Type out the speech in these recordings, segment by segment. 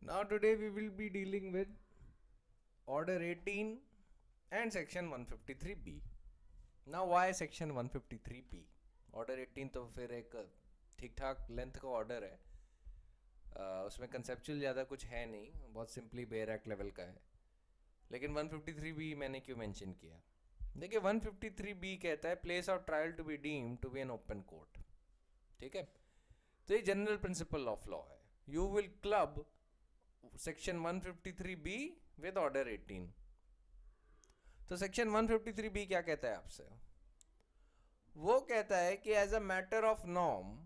Now today we will be dealing with Order 18 and Section 153B. Now why Section 153B? Order 18 तो फिर एक ठीक ठाक length का ऑर्डर है, उसमें कंसेप्चुअल ज़्यादा कुछ है नहीं, बहुत सिंपली बेयर एक्ट लेवल का है. लेकिन 153B मैंने क्यों मेंशन किया? देखिए 153B कहता है place of trial to be deem to be an open court. ठीक है, तो ये जनरल प्रिंसिपल ऑफ लॉ है. You will club section 153B with order 18. तो सेक्शन 153B क्या कहता है आपसे? वो कहता है कि as a matter of norm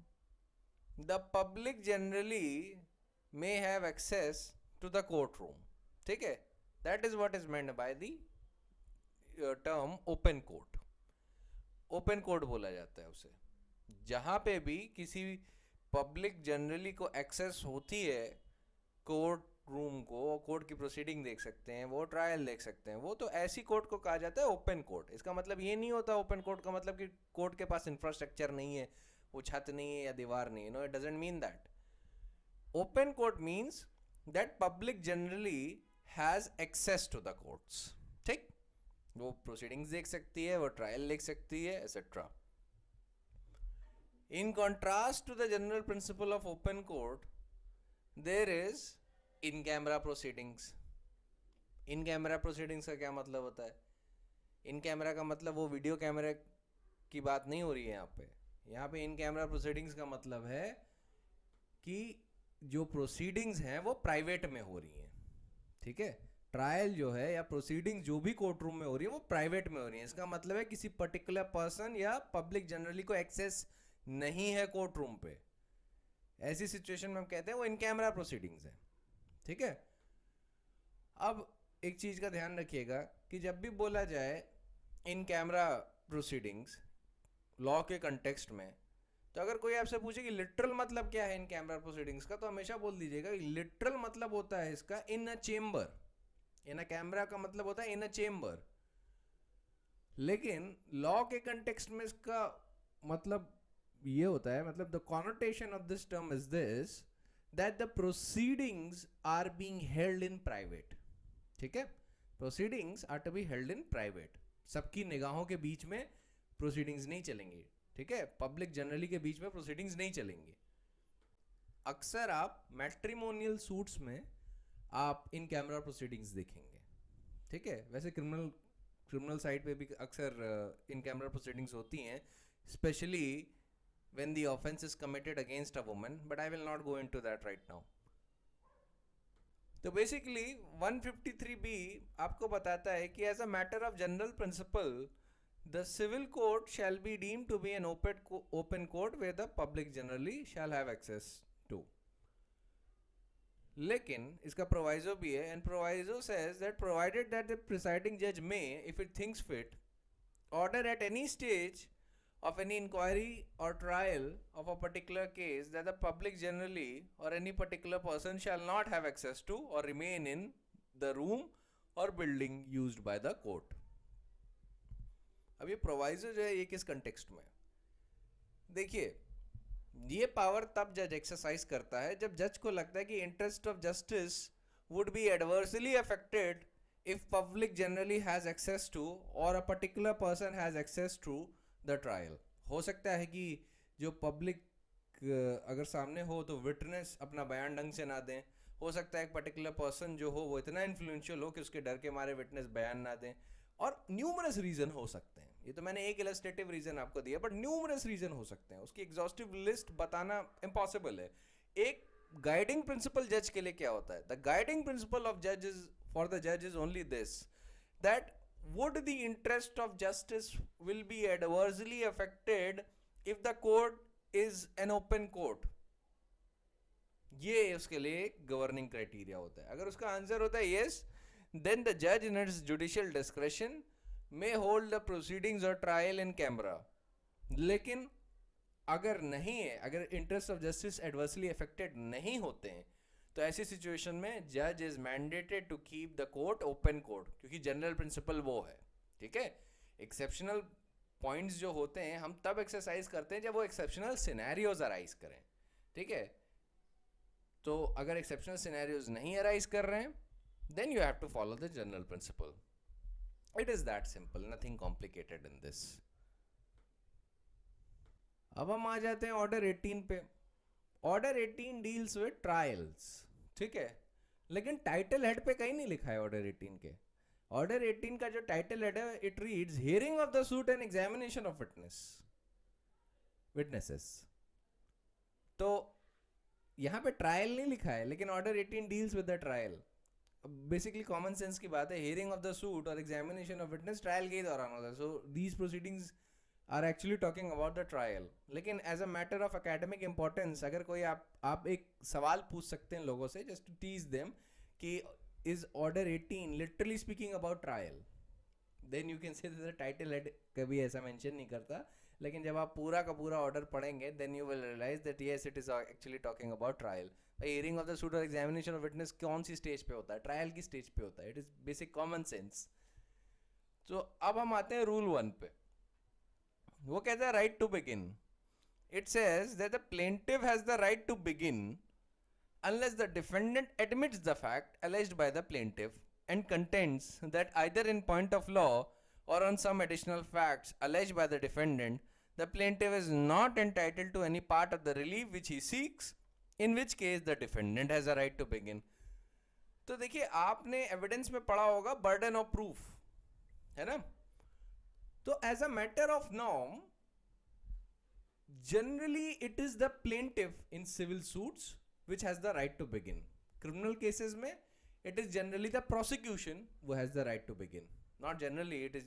the public generally may have access to the court room. ठीक है, that is what is meant by the term open court. Open court बोला जाता है उसे जहां पे भी किसी पब्लिक जनरली को एक्सेस होती है कोर्ट रूम को, कोर्ट की प्रोसीडिंग देख सकते हैं, वो ट्रायल देख सकते हैं, वो तो ऐसी कोर्ट को कहा जाता है ओपन कोर्ट. इसका मतलब ये नहीं होता ओपन कोर्ट का मतलब कि कोर्ट के पास इंफ्रास्ट्रक्चर नहीं है, वो छत नहीं है या दीवार नहीं है. No, it doesn't mean that. Open court means that public generally has access to the courts. ठीक, वो प्रोसीडिंग्स देख सकती है, वो ट्रायल देख सकती है, etcetera. In contrast to the general principle of open court, there is in-camera proceedings. In-camera proceedings का क्या मतलब होता है? In-camera का मतलब वो वीडियो कैमरा की बात नहीं हो रही है यहाँ पे. यहाँ पे in-camera proceedings का मतलब है कि जो proceedings हैं वो प्राइवेट में हो रही हैं. ठीक है, ट्रायल जो है या प्रोसीडिंग्स जो भी कोर्ट रूम में हो रही है वो प्राइवेट में हो रही है. इसका मतलब है किसी पर्टिकुलर पर्सन या पब्लिक जनरली को एक्सेस नहीं है कोर्ट रूम पे. ऐसी सिचुएशन में हम कहते हैं वो इन कैमरा प्रोसीडिंग्स है. ठीक है, अब एक चीज का ध्यान रखिएगा कि जब भी बोला जाए इन कैमरा प्रोसीडिंग्स लॉ के कंटेक्स्ट में, तो अगर कोई आपसे पूछे कि लिटरल मतलब क्या है इन कैमरा प्रोसीडिंग्स का, तो हमेशा बोल दीजिएगा लिटरल मतलब होता है इसका इन a chamber. In a camera का मतलब होता है इन अ चेम्बर. लेकिन लॉ के कंटेक्स्ट में इसका मतलब ये होता है, मतलब the connotation of this term is this that the proceedings are being held in private. ठीक है, proceedings are to be held in private. सबकी निगाहों के बीच में प्रोसीडिंग्स नहीं चलेंगी. ठीक है, पब्लिक जनरली के बीच में प्रोसीडिंग्स नहीं चलेंगी. अक्सर आप मैट्रिमोनियल सूट्स में आप इन कैमरा प्रोसीडिंग्स देखेंगे. ठीक है, वैसे क्रिमिनल साइड पे भी अक्सर इन कैमरा प्रोसीडिंग्स होती हैं, specially when the offense is committed against a woman, but I will not go into that right now. तो बेसिकली 153B आपको बताता है कि as a matter of general principle the civil court shall be deemed to be an open court where the public generally shall have access to. लेकिन इसका proviso भी है, and proviso says that provided that the presiding जज may if it thinks fit order at any stage of any inquiry or trial of a particular case that the public generally or any particular person shall not have access to or remain in the room or building used by the court. अब ये प्रोवाइजर जो है ये किस context में? देखिए, ये power तब जज एक्सरसाइज करता है जब जज को लगता है कि interest of justice would be adversely affected if public generally has access to or a particular person has access to the trial. हो सकता है कि जो पब्लिक अगर सामने हो तो विटनेस अपना बयान ढंग से ना दें. हो सकता है एक पर्टिकुलर पर्सन जो हो वो इतना इन्फ्लुएंशियल हो कि उसके डर के मारे विटनेस बयान ना दें. और न्यूमरस रीजन हो सकते हैं. ये तो मैंने एक इलस्ट्रेटिव रीजन आपको दिया, बट न्यूमरस रीजन हो सकते हैं. उसकी एग्जॉस्टिव लिस्ट बताना इम्पॉसिबल है. एक गाइडिंग प्रिंसिपल जज के लिए क्या होता है? द गाइडिंग प्रिंसिपल ऑफ जजेस फॉर द जज is only this that would the interest of justice will be adversely affected if the court is an open court. ये उसके लिए गवर्निंग क्राइटेरिया होता है. अगर उसका आंसर होता है yes, then the judge in its judicial discretion may hold the proceedings or trial in camera. लेकिन अगर नहीं है, अगर interest of justice adversely affected नहीं होते हैं, तो ऐसी सिचुएशन में जज is mandated to keep the court open court, क्योंकि जनरल प्रिंसिपल वो है. ठीक है, एक्सेप्शनल पॉइंट्स जो होते हैं हम तब एक्सरसाइज करते हैं जब वो एक्सेप्शनल सिनेरियोज अराइज करें. ठीक है, तो अगर एक्सेप्शनल सिनेरियोज नहीं अराइज कर रहे हैं, then you have to follow the general principle. It is that simple, nothing complicated in this. अब हम आ जाते हैं ऑर्डर 18 पे. ऑर्डर 18 डील्स विद ट्रायल्स, ठीक है, लेकिन टाइटल हेड पे कहीं नहीं लिखा है ऑर्डर 18 के. ऑर्डर 18 का जो टाइटल हेड है, it reads hearing of the suit and examination of witnesses. तो यहाँ पे ट्रायल नहीं लिखा है, लेकिन order 18 deals with the trial. Basically common sense की बात है, हियरिंग ऑफ द सूट और एग्जामिनेशन ऑफ विटनेस ट्रायल के ही दौरान होता है. So these proceedings are actually talking about the trial. लेकिन as a matter of academic importance, अगर कोई आप एक सवाल पूछ सकते हैं लोगों से, जस्ट टू टीज देम कि is order 18 literally speaking about trial, then you can say the title head कभी ऐसा मेंशन नहीं करता. लेकिन जब आप पूरा का पूरा ऑर्डर पढ़ेंगे, then you will realize that yes it is actually talking about trial. Hearing of the suit और एग्जामिनेशन ऑफ विटनेस कौन सी स्टेज पे होता है? ट्रायल की स्टेज पे होता है. It is basic common sense. तो अब हम आते हैं रूल 1 पे. वो कहता है right to begin. It says that the plaintiff has the right to begin unless the defendant admits the fact alleged by the plaintiff and contends that either in point of law or on some additional facts alleged by the defendant, the plaintiff is not entitled to any part of the relief which he seeks, in which case the defendant has a right to begin. तो देखिए, आपने evidence में पढ़ा होगा burden of proof, है ना? तो as a matter of norm, generally it is the plaintiff in civil suits which has the right to begin. Criminal cases में it is generally the prosecution who has the right to begin. Not generally, it is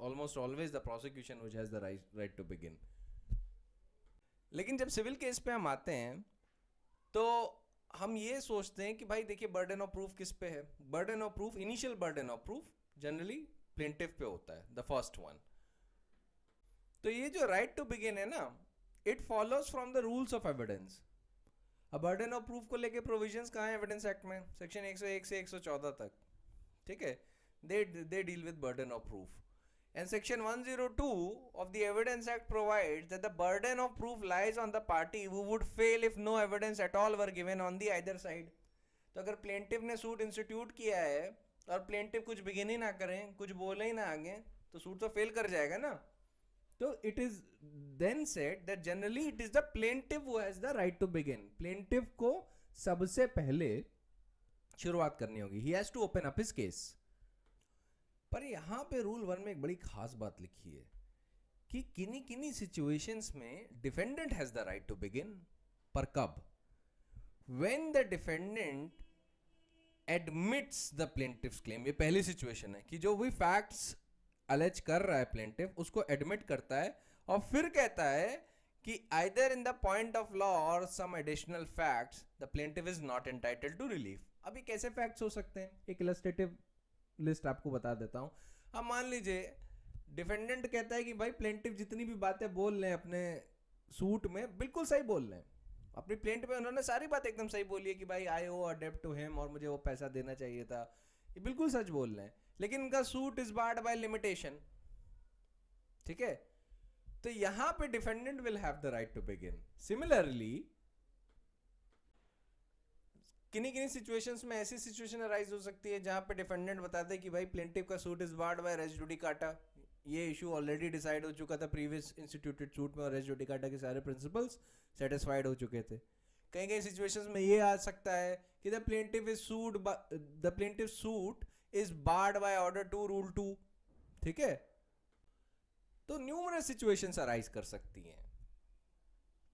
almost always the prosecution which has the right to begin. लेकिन जब civil case पे हम आते हैं तो हम ये सोचते हैं कि भाई देखिए, बर्डन ऑफ प्रूफ किस पे है? Burden of proof, initial burden of proof generally plaintiff पे होता है, द फर्स्ट वन. तो ये जो राइट टू बिगिन है ना, it follows from the rules of evidence. अब बर्डन ऑफ प्रूफ को लेके प्रोविजंस कहाँ है एविडेंस एक्ट में? सेक्शन 101 से 114 तक, ठीक है. They deal with burden of proof. And section 102 of the evidence act provides that the burden of proof lies on the party who would fail if no evidence at all were given on the either side. तो अगर plaintiff ने suit institute किया है और plaintiff कुछ begin ही ना करें, कुछ बोले ही ना आगे, तो सूट तो फेल कर जाएगा ना. तो it is then said that generally it is the plaintiff who has the right to begin. Plaintiff को सबसे पहले शुरुआत करनी होगी. He has to open up his case. पर यहाँ पे रूल 1 में एक बड़ी खास बात लिखी है कि किन्हीं situations में defendant has the right to begin. पर कब? When the defendant admits the plaintiff's claim. ये पहली situation है कि जो भी facts अलेज कर रहा है प्लेंटिफ, उसको एडमिट करता है और फिर कहता है कि either in the point of law or some additional facts the plaintiff is not entitled to relief. अभी कैसे फैक्ट्स हो सकते हैं? एक इलस्ट्रेटिव लिस्ट आपको बता देता हूं. अब मान लीजिए डिफेंडेंट कहता है कि भाई प्लेंटिफ जितनी भी बातें बोल रहे हैं अपने सूट में, बिल्कुल सही बोल रहे हैं. अपनी प्लेंट में उन्होंने सारी बात एकदम सही बोली है कि भाई आई ओ अ डेब्ट टू हिम और मुझे वो पैसा देना चाहिए था, ये बिल्कुल सच बोल रहे हैं. लेकिन उनका suit is barred by limitation, ठीक है. तो यहां पे defendant will have the right to begin. Similarly किन्हीं सिचुएशंस में ऐसी सिचुएशन अराइज हो सकती है जहां पे डिफेंडेंट बताते हैं कि भाई प्लेंटिफ का suit is barred by res judicata. ये इशू ऑलरेडी डिसाइड हो चुका था प्रीवियस इंस्टीट्यूटेड सूट में और रेस जुडिकाटा के सारे प्रिंसिपल्स सेटिस्फाइड हो चुके थे. कई सिचुएशंस में ये आ सकता है कि the plaintiff suit is barred by order 2 rule 2, ठीक है. तो numerous situations arise कर सकती हैं.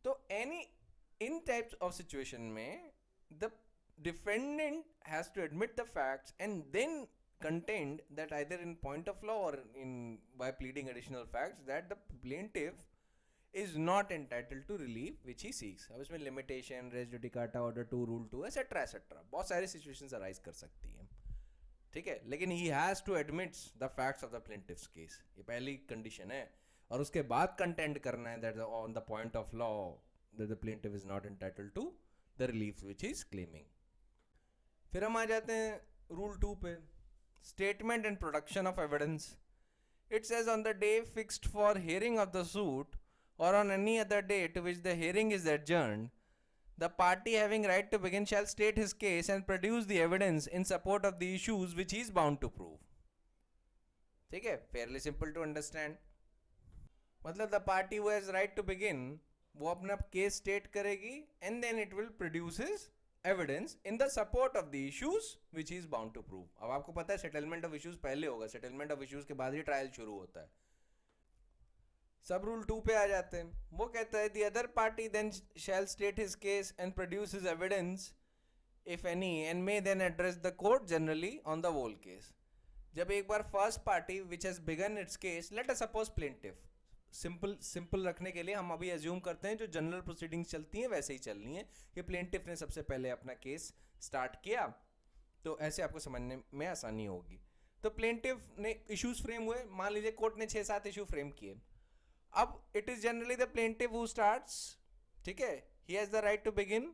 तो in types of situation में the defendant has to admit the facts and then contend that either in point of law or by pleading additional facts that the plaintiff is not entitled to relief which he seeks. अब इसमें limitation, res judicata, order 2 rule 2 etc. बहुत सारी situations arise कर सकती हैं, ठीक है. लेकिन he has to admits the facts of the plaintiff's case, ये पहली कंडीशन है. और उसके बाद कंटेंड करना है that on the point of law that the plaintiff is not entitled to the relief which he is claiming. फिर हम आ जाते हैं रूल 2 पे, statement and production of evidence. It says on the day fixed for hearing of the suit or on any other day to which the hearing is adjourned, the party having right to begin shall state his case and produce the evidence in support of the issues which he is bound to prove. ठीक है, fairly simple to understand. मतलब the party who has right to begin, वो अपना case state करेगी and then it will produce his evidence in the support of the issues which he is bound to prove. अब आपको पता है settlement of issues पहले होगा, settlement of issues के बाद ही ट्रायल शुरू होता है. सब रूल 2 पे आ जाते हैं. वो कहता है the other party then shall state his case and produce his evidence if any and may then address the court generally on the whole case. जब एक बार first party which has begun its case, let us suppose plaintiff, simple रखने के लिए हम अभी assume करते हैं जो जनरल प्रोसीडिंग्स चलती हैं वैसे ही चलनी है कि प्लेंटिफ ने सबसे पहले अपना केस स्टार्ट किया, तो ऐसे आपको समझने में आसानी होगी. तो प्लेंटिफ ने इश्यूज फ्रेम हुए, मान लीजिए कोर्ट ने 6-7 इशू फ्रेम किए. अब it is generally the plaintiff who starts, ठीक है, he has the right to begin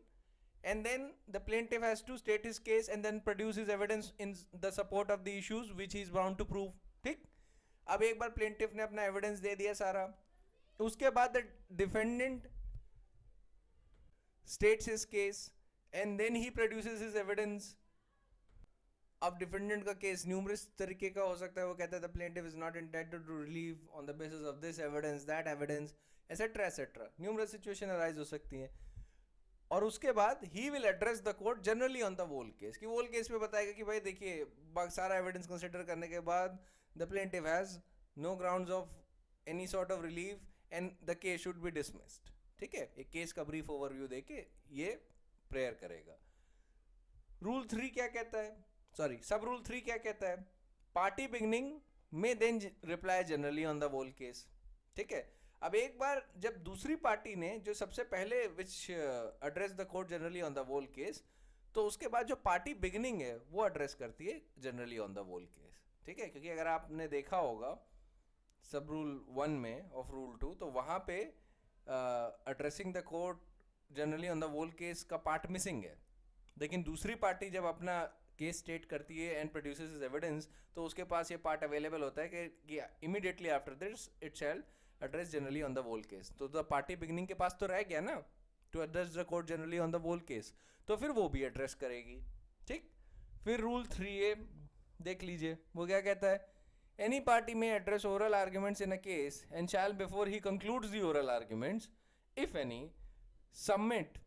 and then the plaintiff has to state his case and then produce his evidence in the support of the issues which he is bound to prove. ठीक, अब एक बार plaintiff ने अपना evidence दे दिया सारा, उसके बाद the defendant states his case and then he produces his evidence. अब डिफेंडेंट का केस न्यूमरस तरीके का हो सकता है. वो कहता है the plaintiff is not entitled to relieve on the basis of this evidence, that evidence, etcetera etcetera. Numerous situation arise हो सकती है. और उसके बाद he will address the court generally on the whole case, कि वोल केस पे बताएगा कि भाई देखिए सारा एविडेंस कंसिडर करने के बाद the plaintiff has no grounds of any sort of relief and the case should be dismissed. ठीक है, एक केस का ब्रीफ ओवरव्यू देके ये प्रेयर करेगा. रूल 3 क्या कहता है, सॉरी सब रूल 3 क्या कहता है, पार्टी बिगनिंग में then reply generally on the whole case. ठीक है, अब एक बार जब दूसरी पार्टी ने जो सबसे पहले which address the court generally on the whole case, तो उसके बाद जो पार्टी बिगनिंग है वो एड्रेस करती है generally on the whole case. ठीक है, क्योंकि अगर आपने देखा होगा सब रूल 1 में ऑफ रूल 2, तो वहाँ पे addressing the court generally on the whole case का पार्ट मिसिंग है. लेकिन दूसरी पार्टी जब अपना केस स्टेट करती है एंड प्रोड्यूसेस हिज एविडेंस, तो उसके पास ये पार्ट अवेलेबल होता है कि immediately after this it shall address generally on the whole case. तो द पार्टी बिगनिंग के पास तो रह गया ना to address the court generally on the whole case, तो फिर वो भी एड्रेस करेगी. ठीक, फिर रूल 3A देख लीजिए, वो क्या कहता है, any party may address oral arguments in a case and shall before he concludes the oral arguments if any submit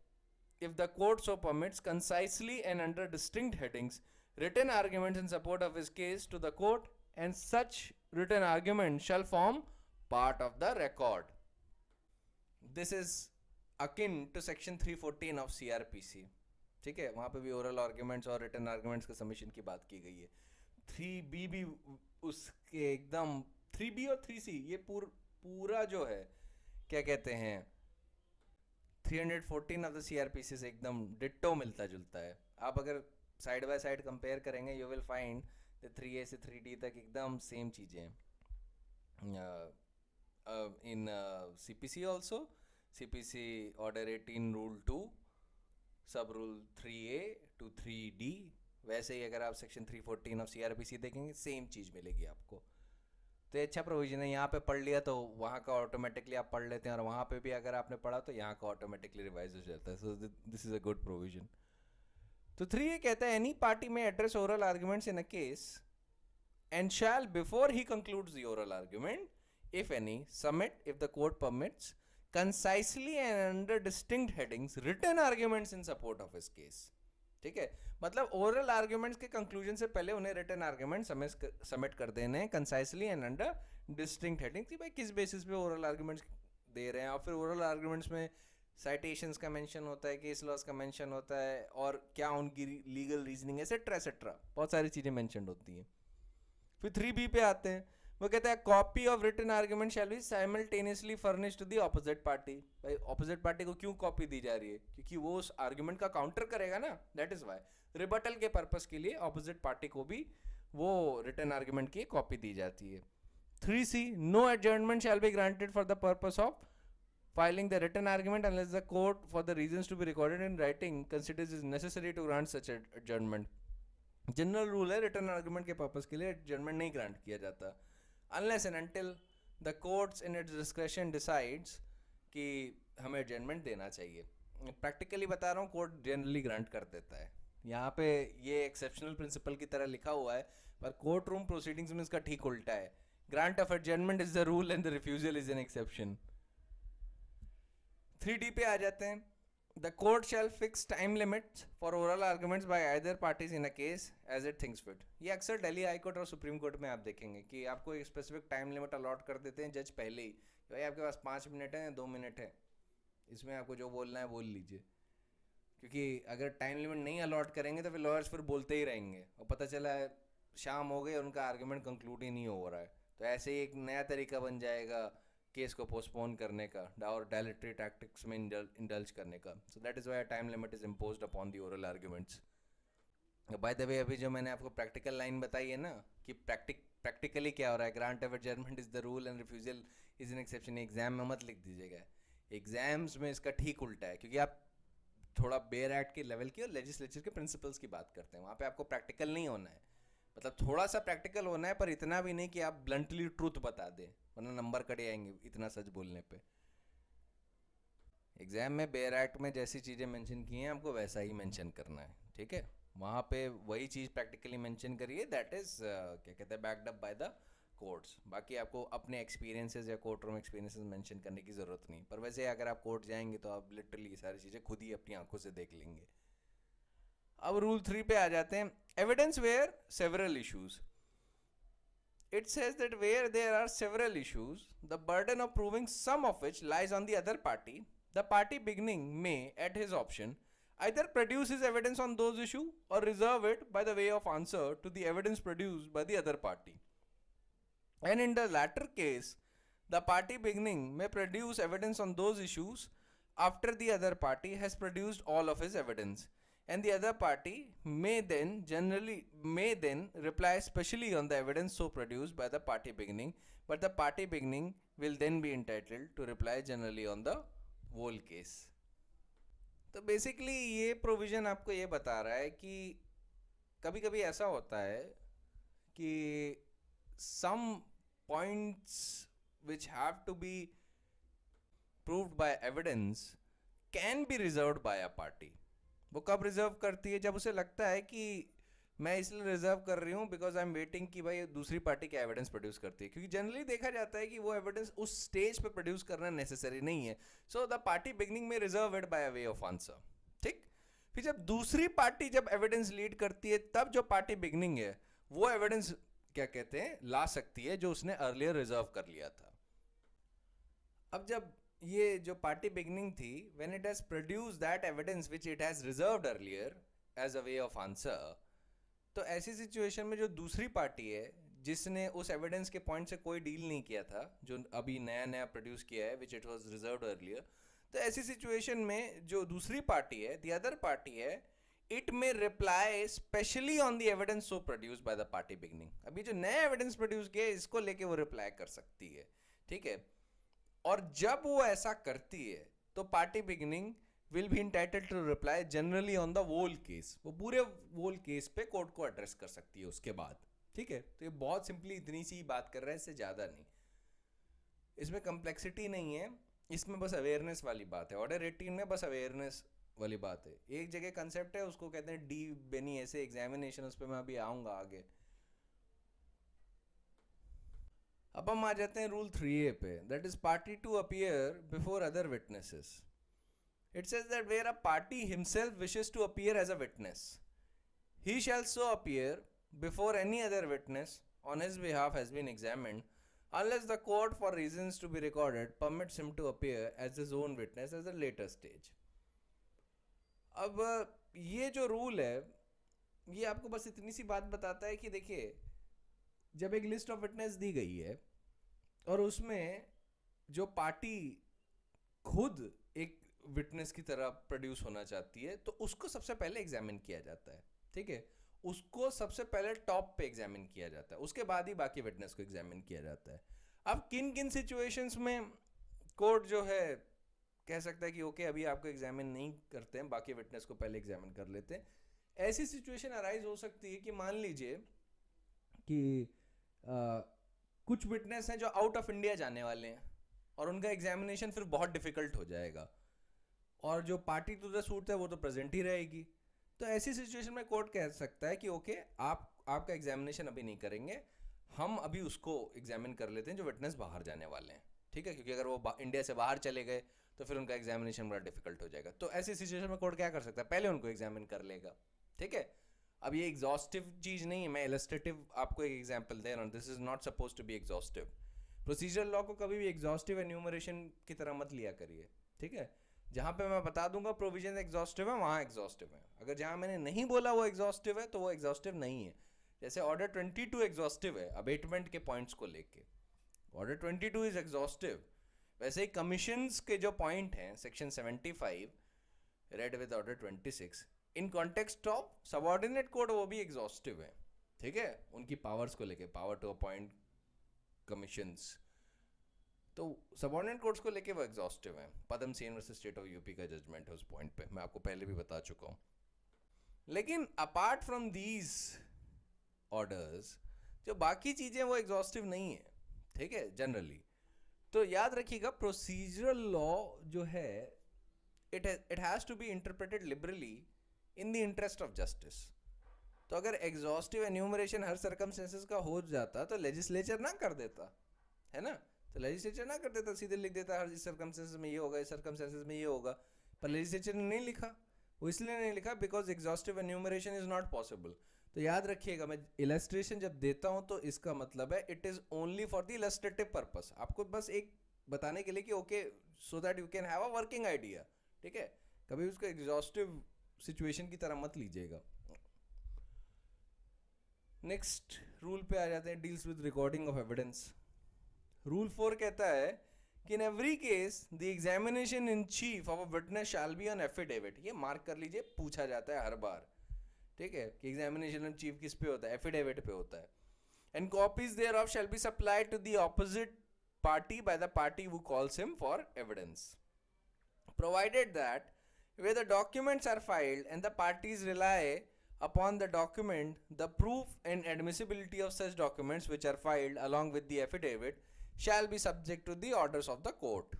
if the court so permits concisely and under distinct headings written arguments in support of his case to the court, and such written argument shall form part of the record. This is akin to section 314 of CRPC. ठीक है, वहाँ पे भी oral arguments और written arguments के submission की बात की गई है. 3B भी उसके एकदम 3B और 3C ये पूरा जो है क्या कहते हैं 314 ऑफ द CRPC से एकदम डिट्टो मिलता जुलता है. आप अगर साइड बाय साइड कंपेयर करेंगे you will find the 3A से 3D तक एकदम सेम चीज़ें इन CPC also. CPC order 18 rule 2 सब रूल 3A to 3D, वैसे ही अगर आप सेक्शन 314 ऑफ CRPC देखेंगे सेम चीज़ मिलेगी आपको. तो ये अच्छा प्रोविजन है, यहाँ पे पढ़ लिया तो वहाँ का ऑटोमेटिकली आप पढ़ लेते हैं, और वहाँ पे भी अगर आपने पढ़ा तो यहाँ का ऑटोमेटिकली रिवाइज हो जाता है. So this is a good provision. तो 3A कहता है any party may address oral arguments in a case and shall before he concludes the oral argument if any submit if the court permits concisely and under distinct headings written arguments in support of his case. ठीक है, मतलब oral arguments के conclusion से पहले उन्हें written argument submit कर देने कंसाइसली and under distinct heading कि भाई किस बेसिस पे ओरल आर्ग्यूमेंट्स दे रहे हैं. और फिर ओरल आर्ग्यूमेंट्स में साइटेशंस का मेंशन होता है, केस लॉस का मेंशन होता है, और क्या उनकी लीगल रीजनिंग एसेट्रा एसेट्रा बहुत सारी चीज़ें मेंशन होती हैं. फिर 3B पे आते हैं, वो कहता है copy of written argument shall be simultaneously furnished to the opposite party. भाई ऑपोजिट पार्टी को क्यों कॉपी दी जा रही है, क्योंकि वो उस आर्ग्यूमेंट का काउंटर करेगा ना, दैट इज वाई रिबटल के पर्पस के लिए ऑपोजिट पार्टी को भी वो रिटन आर्ग्यूमेंट की कॉपी दी जाती है. 3C no adjournment shall be granted for the purpose of filing the written argument unless the court for the reasons to be recorded in writing considers it necessary to grant such adjournment. General rule है written argument के purpose के लिए adjournment नहीं grant किया जाता unless and until the courts in its discretion decides कि हमें adjournment देना चाहिए. प्रैक्टिकली बता रहा हूँ, कोर्ट जनरली ग्रांट कर देता है। यहाँ पे ये एक्सेप्शनल प्रिंसिपल की तरह लिखा हुआ है, पर कोर्ट रूम प्रोसीडिंग्स में इसका ठीक उल्टा है। Grant of adjournment is the rule and the refusal is an exception. 3D पे आ जाते हैं। The court shall fix time limits for oral arguments by either parties in a case as it thinks fit। ये अक्सर Delhi high court और supreme court में आप देखेंगे कि आपको एक स्पेसिफिक टाइम लिमिट अलॉट कर देते हैं जज पहले ही, भाई आपके पास 5 मिनट है या 2 मिनट है, इसमें आपको जो बोलना है बोल लीजिए। क्योंकि अगर टाइम लिमिट नहीं अलॉट करेंगे तो फिर लॉयर्स फिर बोलते ही रहेंगे और पता चला है शाम हो गई और उनका आर्ग्यूमेंट कंक्लूड ही नहीं हो रहा है। तो ऐसे ही एक नया तरीका बन जाएगा केस को पोस्टपोन करने का और डायलेटरी टैक्टिक्स में इंडल्ज करने का। So that is why time limit is imposed upon the oral arguments. By the way, अभी जो मैंने आपको प्रैक्टिकल लाइन बताई है ना कि प्रैक्टिकली क्या हो रहा है, grant of adjournment is the rule and refusal is an exception, exam में मत लिख दीजिएगा। एग्जाम्स में इसका ठीक उल्टा है, क्योंकि आप थोड़ा बेयर एक्ट के लेवल की और लेजिस्लेचर के प्रिंसिपल्स की बात करते हैं। वहाँ पे आपको प्रैक्टिकल नहीं होना है, मतलब थोड़ा सा प्रैक्टिकल होना है, पर इतना भी नहीं कि आप ब्लंटली ट्रूथ बता दें, वरना नंबर कट आएंगे इतना सच बोलने पे। एग्जाम में बेयर एक्ट में जैसी चीज़ें मेंशन की हैं आपको वैसा ही मेंशन करना है, ठीक है। वहाँ पे वही चीज़ प्रैक्टिकली मेंशन करिए, दैट इज़ क्या कहते हैं, backed up by the courts. बाकी आपको अपने एक्सपीरियंसेस या कोर्ट रूम एक्सपीरियंसेस मेंशन करने की ज़रूरत नहीं, पर वैसे अगर आप कोर्ट जाएंगे तो आप लिटरली सारी चीज़ें खुद ही अपनी आंखों से देख लेंगे। अब रूल 3 पे आ जाते हैं, evidence where several issues. It says that where there are several issues, the burden of proving some of which lies on the other party, the party beginning may, at his option, either produce his evidence on those issues or reserve it by the way of answer to the evidence produced by the other party. And in the latter case, the party beginning may produce evidence on those issues after the other party has produced all of his evidence, and the other party may then reply specially on the evidence so produced by the party beginning, but the party beginning will then be entitled to reply generally on the whole case। तो basically ये provision आपको ये बता रहा है कि कभी कभी ऐसा होता है कि some points which have to be proved by evidence can be reserved by a party। वो कब रिजर्व करती है, जब उसे लगता है कि मैं इसलिए रिजर्व कर रही हूँ बिकॉज आई एम वेटिंग कि भाई दूसरी पार्टी क्या एविडेंस प्रोड्यूस करती है, क्योंकि जनरली देखा जाता है कि वो एविडेंस उस स्टेज पे प्रोड्यूस करना नेसेसरी नहीं है। सो द पार्टी बिगनिंग में reserve it by way of answer, ठीक। फिर जब दूसरी पार्टी जब एविडेंस लीड करती है तब जो पार्टी बिगनिंग है वो एविडेंस क्या कहते हैं ला सकती है जो उसने अर्लियर रिजर्व कर लिया था। अब जब ये जो पार्टी बिगनिंग थी, when it has produce that evidence which it has reserved earlier as a way of answer, तो ऐसी सिचुएशन में जो दूसरी पार्टी है जिसने उस एविडेंस के पॉइंट से कोई डील नहीं किया था, जो अभी नया नया प्रोड्यूस किया है which it was reserved earlier, तो ऐसी सिचुएशन में जो दूसरी पार्टी है, द अदर पार्टी है, इट में reply specially on the evidence so produce by the party beginning. अभी जो नया एविडेंस प्रोड्यूस किया है इसको लेके वो रिप्लाई कर सकती है, ठीक है। और जब वो ऐसा करती है तो party beginning will be entitled to reply generally on the whole case. वो पूरे वोल केस पे कोर्ट को एड्रेस कर सकती है उसके बाद, ठीक है। तो ये बहुत सिंपली इतनी सी बात कर रहे हैं, इससे ज़्यादा नहीं, इसमें कम्प्लेक्सिटी नहीं है, इसमें बस अवेयरनेस वाली बात है। ऑर्डर 18 में बस अवेयरनेस वाली बात है। एक जगह कंसेप्ट है उसको कहते हैं डी बेनी ऐसे एग्जामिनेशन, उस पर मैं अभी आऊँगा आगे। अब हम आ जाते हैं रूल 3A पे, that is party to appear before other witnesses. It says that where a party himself wishes to appear as a witness, he shall so appear before any other witness on his behalf has been examined unless the court for reasons to be recorded permits him to appear as his own witness at a later stage। अब ये जो rule है ये आपको बस इतनी सी बात बताता है कि देखिए जब एक लिस्ट ऑफ विटनेस दी गई है और उसमें जो पार्टी खुद एक विटनेस की तरह प्रोड्यूस होना चाहती है तो उसको सबसे पहले एग्जामिन किया जाता है, ठीक है। उसको सबसे पहले टॉप पे एग्जामिन किया जाता है, उसके बाद ही बाकी विटनेस को एग्जामिन किया जाता है। अब किन किन सिचुएशंस में कोर्ट जो है कह सकता है कि ओके अभी आपको एग्जामिन नहीं करते हैं, बाकी विटनेस को पहले एग्जामिन कर लेते हैं। ऐसी सिचुएशन अराइज हो सकती है कि मान लीजिए कि कुछ विटनेस हैं जो आउट ऑफ इंडिया जाने वाले हैं और उनका एग्जामिनेशन फिर बहुत डिफिकल्ट हो जाएगा। और जो पार्टी टू द सूट है वो तो प्रेजेंट ही रहेगी। तो ऐसी सिचुएशन में कोर्ट कह सकता है कि ओके, आपका एग्जामिनेशन अभी नहीं करेंगे, हम अभी उसको एग्जामिन कर लेते हैं जो विटनेस बाहर जाने वाले हैं, ठीक है, क्योंकि अगर वो इंडिया से बाहर चले गए तो फिर उनका एग्जामिनेशन बड़ा डिफिकल्ट हो जाएगा। तो ऐसी सिचुएशन में कोर्ट क्या कर सकता है, पहले उनको एग्जामिन कर लेगा, ठीक है। अब ये एग्जॉस्टिव चीज नहीं है, मैं इलस्ट्रेटिव आपको एक एग्जांपल दे रहा हूँ, this is not suppose to be exhaustive. Procedural law को कभी भी एग्जॉस्टिव एन्यूमरेशन की तरह मत लिया करिए, ठीक है। जहां पे मैं बता दूंगा प्रोविजन एग्जॉस्टिव है, वहां एग्जॉस्टिव है। अगर जहां मैंने नहीं बोला वो एग्जॉस्टिव है तो वो एग्जॉस्टिव नहीं है। जैसे ऑर्डर 22 एग्जॉस्टिव है अबेटमेंट के पॉइंट्स को लेके, ऑर्डर 22 इज एग्जॉस्टिव। वैसे ही कमीशंस के जो पॉइंट हैं section 75 read with order 26 in context of subordinate code वो भी एग्जॉस्टिव है, ठीक है, उनकी पावर्स को लेके, पावर टू अपॉइंट कमीशंस। तो सबऑर्डिनेट कोड्स को लेके वो एग्जॉस्टिव है। Padam Sen versus State of UP का जजमेंट है उस पॉइंट पे, मैं आपको पहले भी बता चुका हूँ। लेकिन अपार्ट फ्रॉम दीज ऑर्डर्स जो बाकी चीजें वो एग्जॉस्टिव नहीं है, ठीक है, जनरली। तो याद रखिएगा प्रोसीजरल लॉ जो है it has to be interpreted liberally in the interest of justice. तो अगर एग्जॉस्टिव एन्यूमरेशन हर सर्कमस्टेंसेस का हो जाता तो लेजिस्लेचर ना कर देता, है ना। तो लेजिस्लेचर ना कर देता, सीधे लिख देता हर सर्कमस्टेंसेस में ये होगा, इस सर्कमस्टेंसेस में ये होगा। पर लेजिस्लेचर ने नहीं लिखा, वो इसलिए नहीं लिखा because exhaustive enumeration is not possible. तो याद रखिएगा, मैं इलस्ट्रेशन जब देता हूं तो इसका मतलब है it is only for the illustrative purpose, आपको बस एक बताने के लिए कि okay so that you can have a working idea, ठीक है। कभी उसको एग्जॉस्टिव सिचुएशन की तरह मत लीजिएगा। नेक्स्ट रूल पे आ जाते हैं, deals with recording of evidence. Rule 4 कहता है कि in every case the examination in chief of a witness shall be on affidavit. ये मार्क कर लीजिए, पूछा जाता है हर बार, ठीक है, कि एग्जामिनेशन इन चीफ किस पे होता है, एफिडेविट पे होता है। And copies thereof shall be supplied to the opposite party by the party who calls him for evidence, provided that where the documents are filed and the parties rely upon the document, the proof and admissibility of such documents which are filed along with the affidavit shall be subject to the orders of the court.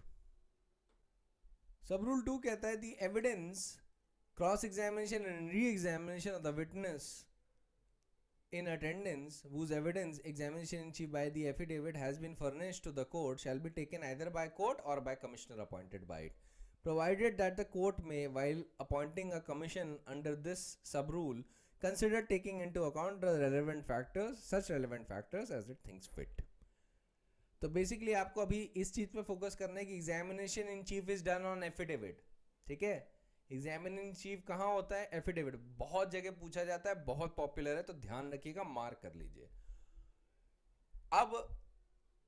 Sub rule 2 कहता है the evidence, cross examination and re-examination of the witness in attendance whose evidence examination in chief by the affidavit has been furnished to the court shall be taken either by court or by commissioner appointed by it, provided that the court may, while appointing a commission under this sub rule, consider taking into account the relevant factors, such relevant factors as it thinks fit. तो basically आपको अभी इस चीज पे focus करना है कि examination in chief is done on affidavit, ठीक है। एग्जामिनेशन इन चीफ कहाँ होता है, एफिडेविट। बहुत जगह पूछा जाता है, बहुत पॉपुलर है, तो ध्यान रखिएगा, मार्क कर लीजिए। अब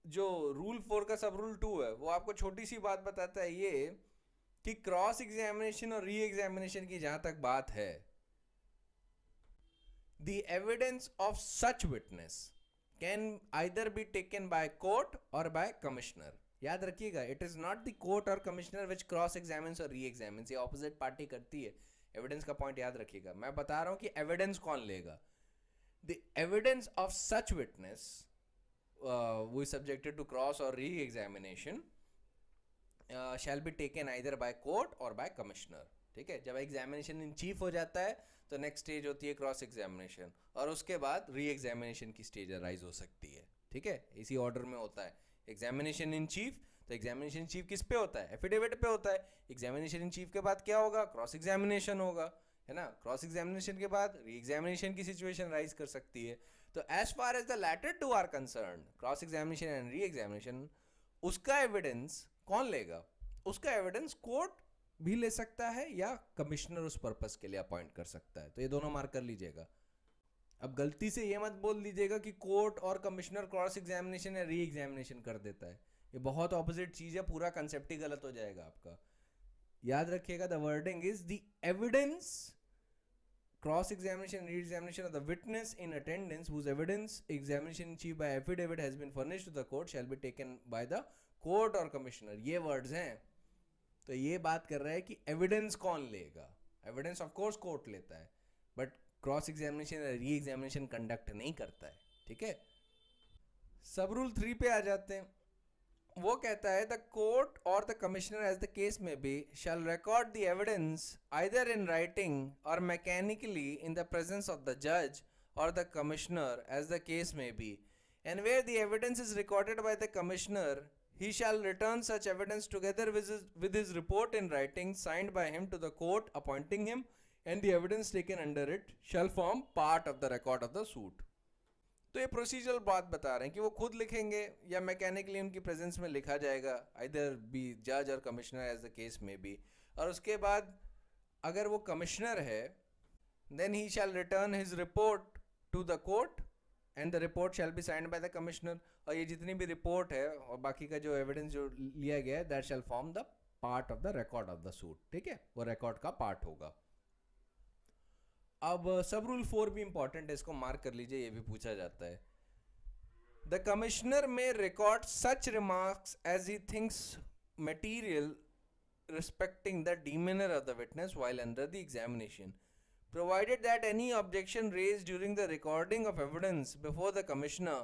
जो रूल 4 का सब रूल 2 है वो आपको छोटी सी बात बताता है ये कि क्रॉस एग्जामिनेशन और री एग्जामिनेशन की जहां तक बात है, the evidence of such witness can either be taken by court और बाय कमिश्नर। याद रखिएगा, it is not the court और कमिश्नर विच क्रॉस एग्जामिन्स और री एग्जामिन्स, ये ऑपोजिट पार्टी करती है। एविडेंस का पॉइंट याद रखिएगा, मैं बता रहा हूं कि एविडेंस कौन लेगा। The evidence of such witness वो सब्जेक्टेड टू क्रॉस और re examination shell be taken either by court और बाय कमिश्नर, ठीक है। जब एग्जामिनेशन इन चीफ हो जाता है तो नेक्स्ट स्टेज होती है क्रॉस एग्जामिनेशन, और उसके बाद री एग्जामिनेशन की स्टेज अराइज हो सकती है, ठीक है। इसी ऑर्डर में होता है एग्जामिनेशन इन चीफ। तो एग्जामिनेशन इन चीफ किस पे होता है, एफिडेविट पे होता है। एग्जामिनेशन इन चीफ के बाद क्या होगा, क्रॉस एग्जामिनेशन होगा, है ना। क्रॉस एग्जामिनेशन के बाद री एग्जामिनेशन की सिचुएशन राइज कर सकती है। तो as far as the latter two are concerned, cross examination and re examination, उसका एविडेंस कौन लेगा, उसका एविडेंस कोर्ट भी ले सकता है या कमिश्नर उस पर्पस के लिए अपॉइंट कर सकता है। तो ये दोनों मार्क कर लीजिएगा। अब गलती से ये मत बोल दीजिएगा कि कोर्ट और कमिश्नर क्रॉस एग्जामिनेशन या री एग्जामिनेशन कर देता है, ये बहुत ऑपोजिट चीज है, पूरा कंसेप्ट ही गलत हो जाएगा आपका। याद रखिएगा, the wording is the evidence, cross examination, re examination of the witness in attendance whose evidence examination in chief by affidavit has been furnished to the court shall be taken by the court or commissioner। ये words हैं। तो ये बात कर रहा है कि evidence कौन लेगा। एविडेंस ऑफ कोर्स कोर्ट लेता है, बट क्रॉस एग्जामिनेशन या री एग्जामिनेशन कंडक्ट नहीं करता है, ठीक है। सब रूल 3 पे आ जाते हैं। वो कहता है द कोर्ट और the commissioner as the case may be shall record the evidence either in writing or mechanically in the presence of the जज or the commissioner as the case may be, and where the evidence is recorded by the commissioner, he shall return such evidence together with his report in writing signed by him to the court appointing him, and the evidence taken under it shall form part of the record of the suit. तो ये procedural बात बता रहे हैं कि वो खुद लिखेंगे या मैकेनिकली उनकी प्रेजेंस में लिखा जाएगा, आइदर बी जज और commissioner as the case may B, और उसके बाद अगर वो कमिश्नर है then he shall return his report to the court and the report shall be signed by the commissioner. और ये जितनी भी रिपोर्ट है और बाकी का जो एविडेंस जो लिया गया है that shall form the part of the record of the suit. ठीक है, वो रिकॉर्ड का पार्ट होगा. अब सब रूल 4 भी इंपॉर्टेंट है, इसको मार्क कर लीजिए, ये भी पूछा जाता है. The commissioner may record such remarks as he thinks material respecting the demeanor of the witness while under the examination, provided that any objection raised during the recording of evidence before the commissioner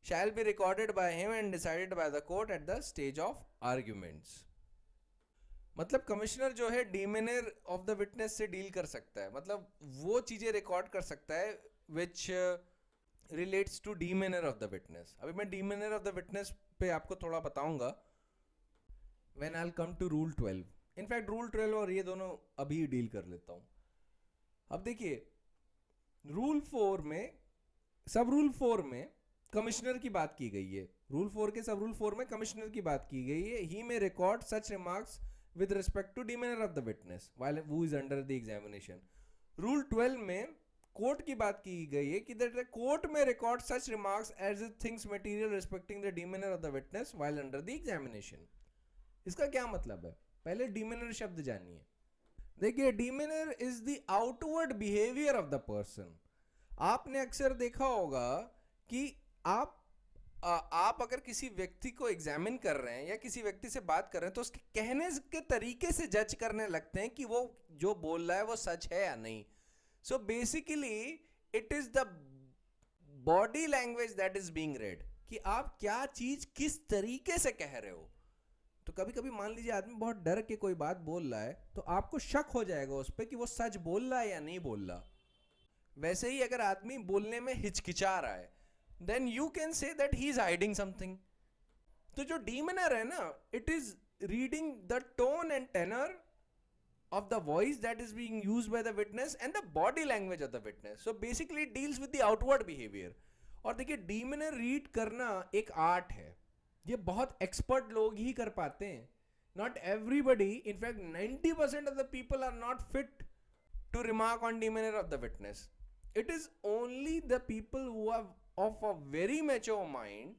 shall be recorded by him and decided by the court at the stage of arguments. मतलब commissioner जो है डिमेनर of the witness से deal कर सकता है, मतलब वो चीज़ें रिकॉर्ड कर सकता है which relates to demeanour of the witness. अभी मैं डिमेनर ऑफ द विटनेस पे आपको थोड़ा बताऊंगा when I will come to rule 12. In fact rule 12 और ये दोनों अभी डील कर लेता हूँ. अब देखिए रूल 4 में, सब रूल 4 में कमिश्नर की बात की गई है. रूल 4 के सब रूल 4 में कमिश्नर की बात की गई है. He may record such remarks with respect to demeanour of the witness while who is under the examination. Rule 12 में कोर्ट की बात की गई है कि that the court may record such remarks as it thinks material respecting the demeanour of the witness while under the examination. इसका क्या मतलब है? पहले डिमेनर शब्द जानिए. देखिए demeanour is the outward behaviour of the person. आपने अक्सर देखा होगा कि आप अगर किसी व्यक्ति को एग्जामिन कर रहे हैं या किसी व्यक्ति से बात कर रहे हैं तो उसके कहने के तरीके से जज करने लगते हैं कि वो जो बोल रहा है वो सच है या नहीं. So basically it is the body language that is being red, कि आप क्या चीज किस तरीके से कह रहे हो. तो कभी कभी मान लीजिए आदमी बहुत डर के कोई बात बोल रहा है तो आपको शक हो जाएगा उस पर कि वो सच बोल रहा है या नहीं बोल रहा. वैसे ही अगर आदमी बोलने में हिचकिचा रहा है then you can say that he is hiding something. तो जो demeanor है ना, it is reading the tone and tenor of the voice that is being used by the witness and the body language of the witness. So basically it deals with the outward behavior. और देखिए demeanor read करना एक art है, ये बहुत expert लोग ही कर पाते हैं. Not everybody, in fact 90% of the people are not fit to remark on demeanor of the witness. It is only the people who have of a very mature mind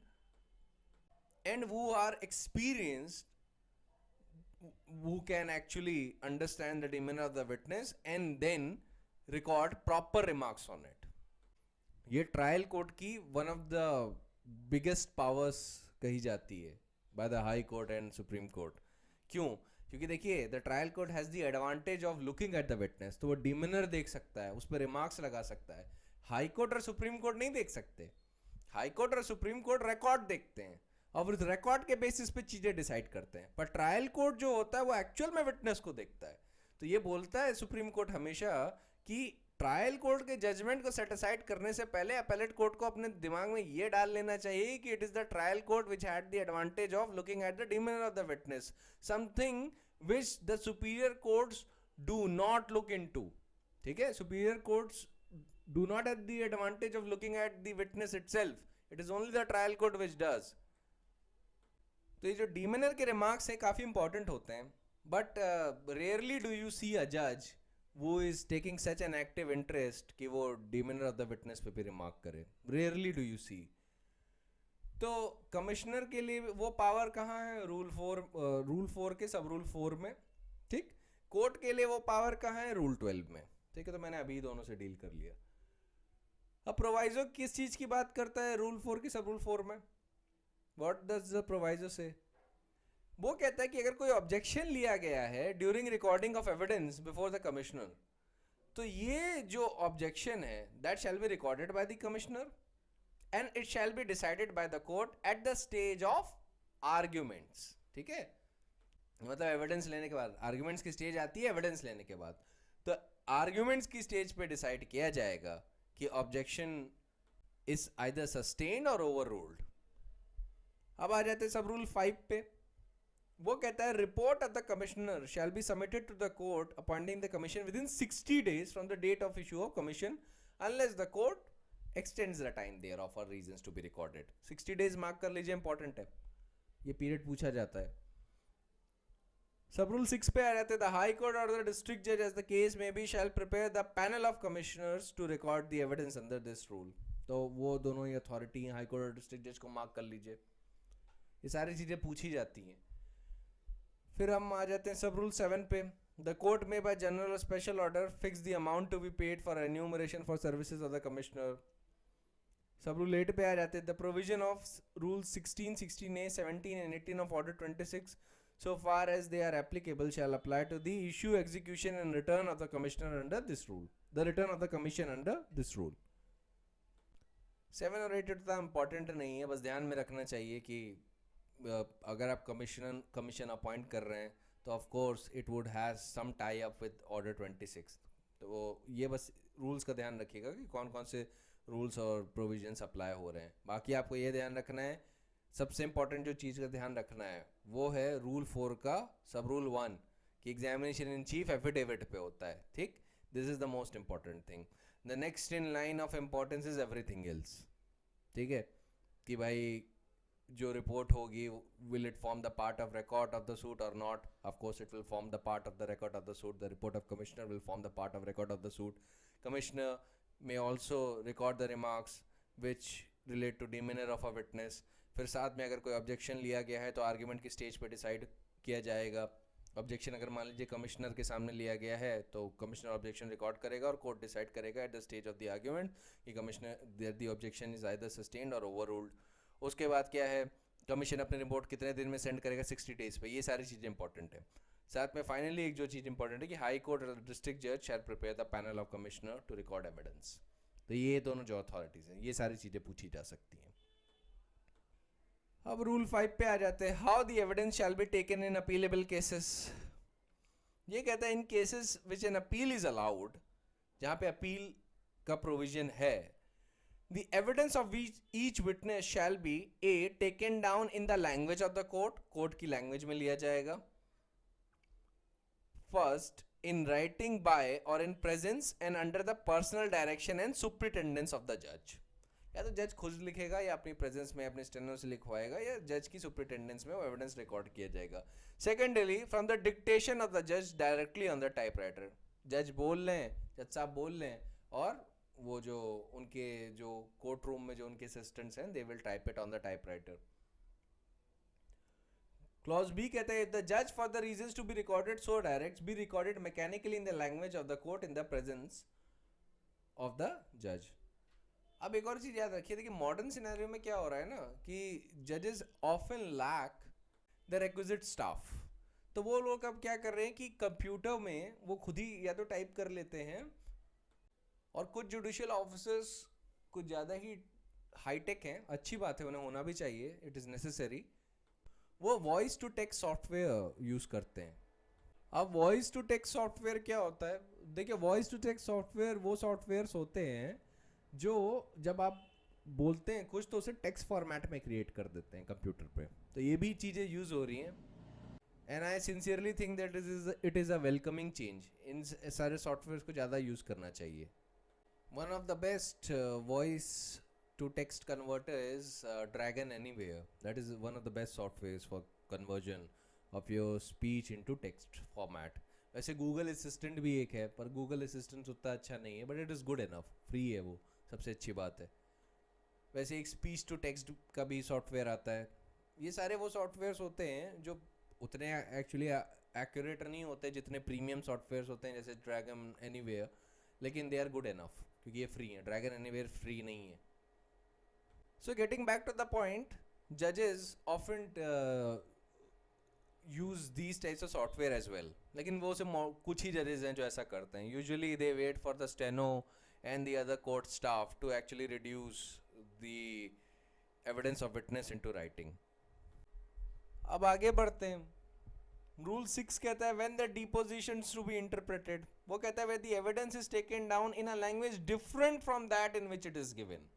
and who are experienced who can actually understand the demeanor of the witness and then record proper remarks on it. ये trial court की one of the biggest powers कही जाती है by the high court and supreme court. क्यों? क्योंकि देखिए the trial court has the advantage of looking at the witness, तो वो डिमेनर देख सकता है, उस पर रिमार्क्स लगा सकता है. हाई कोर्ट और सुप्रीम कोर्ट नहीं देख सकते. हाई कोर्ट और सुप्रीम कोर्ट रिकॉर्ड देखते हैं और उस रिकॉर्ड के बेसिस पे चीजें डिसाइड करते हैं. पर ट्रायल कोर्ट जो होता है वो एक्चुअल में विटनेस को देखता है. तो ये बोलता है सुप्रीम कोर्ट हमेशा कि ट्रायल कोर्ट के जजमेंट को सेट असाइड करने से पहले अपीलेट कोर्ट को अपने दिमाग में ये डाल लेना चाहिए कि it is the trial court which had the advantage of looking at the demeanour of the witness, something which the superior courts do not look into. ठीक है, superior courts do not have the advantage of looking at the witness itself. It is only the trial court which does. तो ये जो demeanor के remarks हैं काफ़ी important होते हैं, but rarely do you see a judge who is taking such an active interest कि वो demeanor of the witness पे भी remark करे. Rarely do you see. तो कमिश्नर के लिए वो पावर कहाँ है? रूल 4 के सब रूल 4 में. ठीक, कोर्ट के लिए वो पावर कहाँ है? रूल 12 में. ठीक है, तो मैंने अभी दोनों से डील कर लिया. अब प्रोवाइजो किस चीज की बात करता है रूल 4 की सब रूल 4 में? व्हाट डज द प्रोवाइजो से? वो कहता है कि अगर कोई ऑब्जेक्शन लिया गया है during recording of evidence before the commissioner, तो ये जो ऑब्जेक्शन है that shall be recorded by the commissioner and it shall be decided by the court at the stage of arguments, ठीक है, मतलब एविडेंस लेने के बाद, आर्ग्यूमेंट्स की स्टेज आती है एविडेंस लेने के बाद, तो आर्ग्यूमेंट्स की स्टेज पे डिसाइड किया जाएगा कि ऑब्जेक्शन इज आइदर सस्टेन्ड और ओवर रूल्ड। अब आ जाते हैं सब रूल 5 पे। वो कहता है report of the commissioner shall be submitted to the court appointing the commission within 60 days from the date of issue of commission unless the court extends the time thereof for reasons to be recorded. 60 days mark कर लीजिए, important है, ये period पूछा जाता है। Sub rule 6 पे आ जाते हैं, द हाई कोर्ट और द डिस्ट्रिक्ट जज as the case may be shall prepare the panel of commissioners to record the evidence under this rule. तो वो दोनों ही अथॉरिटी हाई कोर्ट और डिस्ट्रिक्ट जज को मार्क कर लीजिए, ये सारी चीज़ें पूछी जाती हैं। फिर हम आ जाते हैं सब रूल 7 पे, the court may by general और special order fix the amount to be paid for enumeration for services of the commissioner. सब रूल 8 पे आ जाते हैं, the provision of rule 16, 16A, 17 and 18 of order 26 so far as they are applicable shall apply to the issue, execution and return of the commissioner under this rule, the return of the commission under this rule। 7 और 8 इतना important नहीं है, बस ध्यान में रखना चाहिए कि अगर आप कमीशन अपॉइंट कर रहे हैं तो of course it would has some tie up with order 26। तो ये बस रूल्स का ध्यान रखिएगा कि कौन कौन से रूल्स और प्रोविजंस अप्लाई हो रहे हैं। बाकी आपको ये ध्यान रखना है, सबसे इंपॉर्टेंट जो चीज़ का ध्यान रखना है वो है रूल 4 का सब रूल 1 कि एग्जामिनेशन इन चीफ एफिडेविट पे होता है, ठीक। This is the most important thing. The next in line of importance is everything else, ठीक है, कि भाई जो रिपोर्ट होगी will it form the part of record of the suit or not. Of course it will form the part of the record of the suit. The report of commissioner will form the part of record of the suit. Commissioner may also record the remarks which relate to demeanor of a witness। फिर साथ में अगर कोई objection लिया गया है तो argument की स्टेज पे डिसाइड किया जाएगा। ऑब्जेक्शन अगर मान लीजिए कमिश्नर के सामने लिया गया है तो कमिश्नर ऑब्जेक्शन रिकॉर्ड करेगा और कोर्ट डिसाइड करेगा at the stage of the argument कि commissioner the objection is either sustained or overruled. उसके बाद क्या है, कमीशन अपनी रिपोर्ट कितने दिन में सेंड करेगा, 60 days पे। ये सारी चीज़ें इंपॉर्टेंट है। साथ में फाइनली एक जो चीज़ इंपॉर्टेंट है कि हाई कोर्ट और डिस्ट्रिक्ट जज shall prepare the panel of commissioner to record evidence. तो ये दोनों जो अथॉरिटीज़ हैं ये सारी चीज़ें पूछी जा सकती हैं। अब रूल 5 पे आ जाते हैं, how the evidence shall be taken in appealable cases. ये कहता है in cases which an appeal is allowed, जहाँ पे अपील का प्रोविजन है, the evidence of each witness shall be a taken down in the language of the court की language में लिया जाएगा, first in writing by or in presence and under the personal direction and superintendence of the judge। या तो जज खुद लिखेगा या अपनी प्रेजेंस में अपने स्टेनो से लिखवाएगा या जज की सुपरिटेंडेंस में वो एविडेंस रिकॉर्ड किया जाएगा। Secondly from the dictation of the जज डायरेक्टली ऑन द टाइपराइटर। जज बोल लें, जज साहब बोल लें और वो जो उनके जो कोर्ट रूम में जो उनके असिस्टेंट्स हैं they will type it on the typewriter. Clause B कहता है द जज for the reasons to be recorded so directs be recorded mechanically in the language of the court in the presence of the जज। अब एक और चीज याद रखिए, देखिए मॉडर्न सिनेरियो में क्या हो रहा है ना कि जजेस often lack the requisite staff. तो वो लोग अब क्या कर रहे हैं कि कंप्यूटर में वो खुद ही या तो टाइप कर लेते हैं, और कुछ जुडिशियल ऑफिसर्स कुछ ज़्यादा ही हाईटेक हैं, अच्छी बात है, उन्हें होना भी चाहिए, इट इज़ नेसेसरी, वो voice to text software use करते हैं। अब वॉइस टू टेक्स्ट सॉफ्टवेयर क्या होता है, देखिए वॉइस टू टेक्स्ट सॉफ्टवेयर वो सॉफ्टवेयर्स होते हैं जो जब आप बोलते हैं कुछ तो उसे टेक्स्ट फॉर्मेट में क्रिएट कर देते हैं कंप्यूटर पे। तो ये भी चीज़ें यूज़ हो रही हैं and I sincerely think that it is a welcoming change. इन सारे सॉफ्टवेयर को ज़्यादा यूज़ करना चाहिए। One of the best voice to text converter is Dragon Anywhere. That is one of the best softwares for conversion of your speech into text format. वैसे Google Assistant भी एक है, पर Google Assistant उतना अच्छा नहीं है, but it is good enough, free है वो, सबसे अच्छी बात है। वैसे एक speech to text का भी सॉफ्टवेयर आता है। ये सारे वो सॉफ्टवेयर्स होते हैं जो उतने एक्चुअली एक्यूरेट नहीं होते जितने प्रीमियम सॉफ्टवेयर्स होते हैं जैसे Dragon Anywhere, लेकिन दे आर गुड इनफ क्योंकि ये फ्री है। ड्रैगन एनीवेयर फ्री नहीं है। So getting back to the point, जजेस often use these types of software as well, लेकिन वो से कुछ ही जजेस हैं जो ऐसा करते हैं। Usually they wait for the steno and the other court staff to actually reduce the evidence of witness into writing. अब आगे बढ़ते हैं। रूल 6 कहता है when the depositions to be interpreted, वो कहता है when the evidence is taken down in a language different from that in which it is given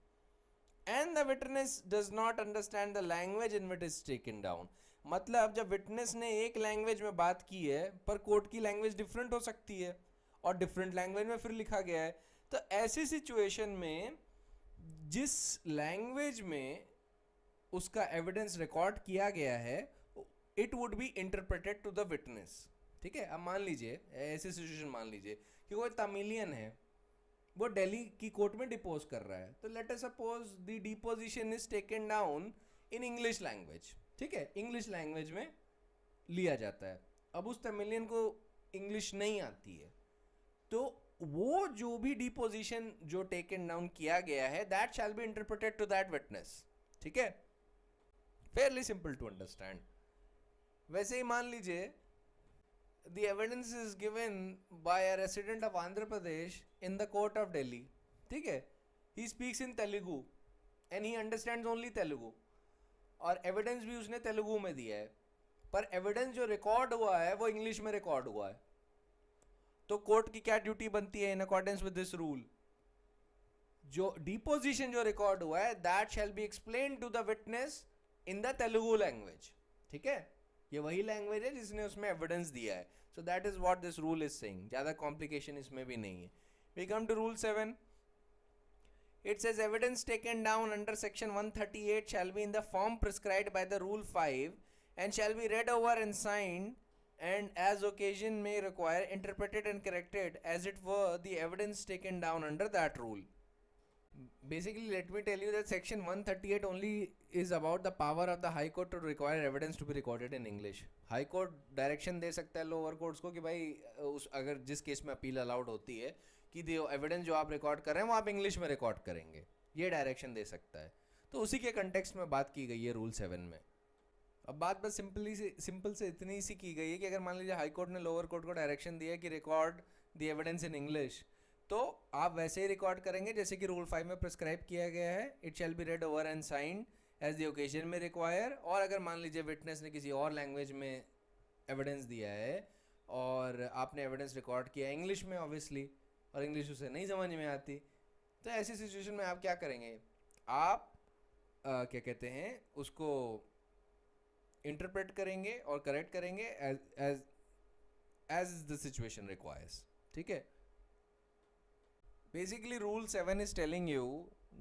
and the witness does not understand the language in which is taken down. मतलब जब witness ने एक language में बात की है पर court की लैंग्वेज डिफरेंट हो सकती है और डिफरेंट लैंग्वेज में फिर लिखा गया है, तो ऐसी सिचुएशन में जिस लैंग्वेज में उसका एविडेंस रिकॉर्ड किया गया है it would be interpreted to the witness. ठीक है, अब मान लीजिए ऐसी सिचुएशन मान लीजिए कि वो तमिलियन है, वो दिल्ली की कोर्ट में डिपोज कर रहा है, तो let us suppose the deposition is taken down in English language. ठीक है, इंग्लिश लैंग्वेज में लिया जाता है। अब उस तमिलियन को इंग्लिश नहीं आती है, तो वो जो भी डिपोजिशन जो टेकन डाउन किया गया है that shall be interpreted to that witness. ठीक है, फेयरली सिंपल टू अंडरस्टैंड। वैसे ही मान लीजिए the evidence is given by a resident of Andhra Pradesh in the court of Delhi. ठीक है, he speaks in Telugu and he understands only Telugu और evidence भी उसने तेलुगु में दिया है, पर एविडेंस जो रिकॉर्ड हुआ है वो इंग्लिश में रिकॉर्ड हुआ है। तो कोर्ट की क्या ड्यूटी बनती है in accordance with this rule? जो डिपोजिशन जो रिकॉर्ड हुआ है that shall be explain to the witness in the Telugu language. ठीक है, ये वही लैंग्वेज है जिसने उसमें एविडेंस दिया है। So that is what this rule is saying, ज्यादा कॉम्प्लिकेशन इसमें भी नहीं है। We come to rule 7. It says evidence taken down under section 138 shall be in the form prescribed by the rule 5 and shall be read over and signed and as occasion may require interpreted and corrected as it were the evidence taken down under that rule. Basically, let me tell you that section 138 only is about the power of the high court to require evidence to be recorded in English. high court direction दे सकता है lower courts को कि भाई उस अगर जिस case में appeal allowed होती है कि एविडेंस जो आप रिकॉर्ड कर रहे हैं वो आप इंग्लिश में रिकॉर्ड करेंगे, ये डायरेक्शन दे सकता है। तो उसी के कंटेक्स्ट में बात की गई है रूल 7 में। अब बात बस सिंपल से इतनी सी की गई है कि अगर मान लीजिए हाई कोर्ट ने लोअर कोर्ट को डायरेक्शन दिया कि record the evidence in English, तो आप वैसे ही रिकॉर्ड करेंगे जैसे कि रूल 5 में प्रिस्क्राइब किया गया है। It shall be read over and signed as the occasion में रिक्वायर। और अगर मान लीजिए विटनेस ने किसी और लैंग्वेज में एविडेंस दिया है और आपने एविडेंस रिकॉर्ड किया इंग्लिश में ऑब्वियसली, और इंग्लिश उसे नहीं समझ में आती, तो ऐसी सिचुएशन में आप क्या करेंगे? आप क्या कहते हैं उसको इंटरप्रेट करेंगे और करेक्ट करेंगे एज द सिचुएशन रिक्वायर्स। ठीक है, basically rule 7 is telling you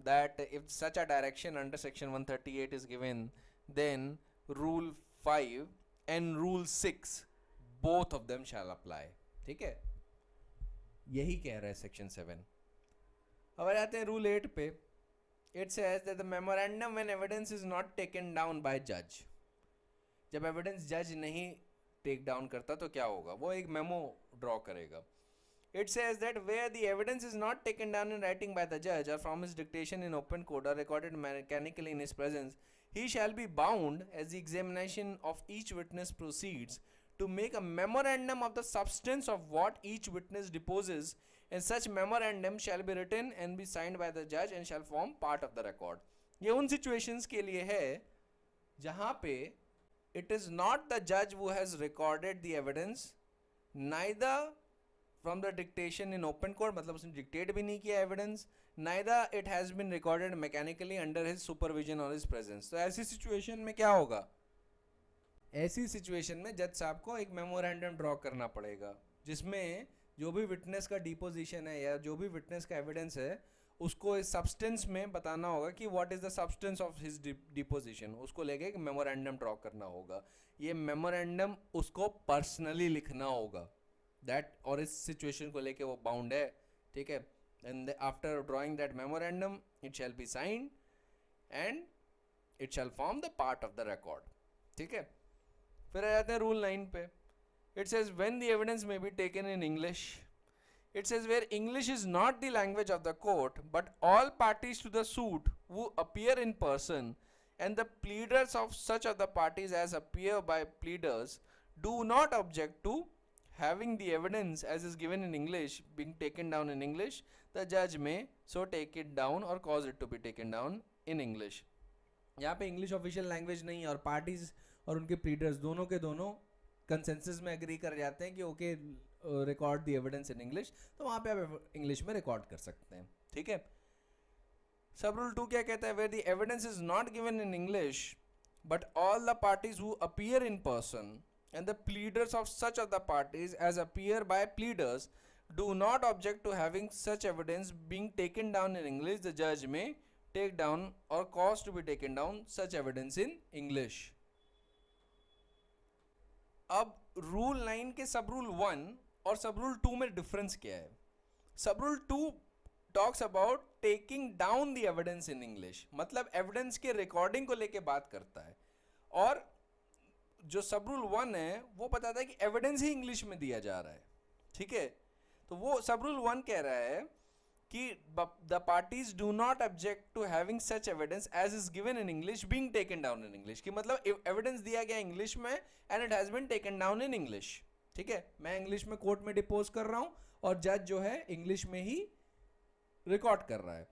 that if such a direction under section 138 is given, then rule 5 and rule 6 both of them shall apply. ठीक है, यही कह रहा है सेक्शन 7। अब आ जाते हैं रूल 8 पे। It says that the memorandum when evidence is not taken down by जज, जब एविडेंस जज नहीं टेक डाउन करता तो क्या होगा? वो एक मेमो ड्रॉ करेगा। It says that where the evidence is not taken down in writing by the judge or from his dictation in open court or recorded mechanically in his presence, he shall be bound, as the examination of each witness proceeds, to make a memorandum of the substance of what each witness deposes, and such memorandum shall be written and be signed by the judge and shall form part of the record. ये उन situations के लिए है जहाँ पे it is not the judge who has recorded the evidence, neither from the dictation in open court, मतलब उसने dictate भी नहीं किया evidence, neither it has been recorded mechanically under his supervision or his presence. तो ऐसी situation में क्या होगा? ऐसी situation में जज साहब को एक मेमोरेंडम ड्रॉ करना पड़ेगा जिसमें जो भी विटनेस का डिपोजिशन है या जो भी विटनेस का एविडेंस है उसको इस सब्सटेंस में बताना होगा कि what is the substance of his deposition, उसको लेके एक मेमोरेंडम ड्रॉ करना होगा। ये मेमोरेंडम उसको पर्सनली लिखना होगा दैट, और इस सिचुएशन को लेके वो बाउंड है। ठीक है, and after drawing that memorandum it shall be signed and it shall form the part of the record. ठीक है, फिर आ जाते हैं रूल 9 पे। It says when the evidence may be taken in English, it says where English is not the language of the court but all parties to the suit who appear in person and the pleaders of such other parties as appear by pleaders do not object to having the evidence as is given in English being taken down in English, the judge may so take it down or cause it to be taken down in English. यहाँ पे English official language नहीं है और parties और उनके प्लीडर्स दोनों के दोनों कंसेंसस में एग्री कर जाते हैं कि okay record the evidence in English, तो वहाँ पे आप इंग्लिश में रिकॉर्ड कर सकते हैं, ठीक है। सब रूल 2 क्या कहता है? Where the evidence is not given in English but all the parties who appear in person and the pleaders of such of the parties as appear by pleaders do not object to having such evidence being taken down in English, the judge may take down or cause to be taken down such evidence in English. अब rule 9 के सब rule 1 और सब rule 2 में difference क्या है? Sub rule 2 talks about taking down the evidence in English, मतलब evidence के रिकॉर्डिंग को लेके बात करता है, और जो सब रूल 1 है वो बताता है कि एविडेंस ही इंग्लिश में दिया जा रहा है, ठीक है। तो वो सब रूल 1 कह रहा है कि the parties do not object to having such evidence as is given in English being taken down in English, कि मतलब एविडेंस दिया गया इंग्लिश में and it has been taken down in English, ठीक है। मैं इंग्लिश में कोर्ट में डिपोज कर रहा हूं और जज जो है इंग्लिश में ही रिकॉर्ड कर रहा है,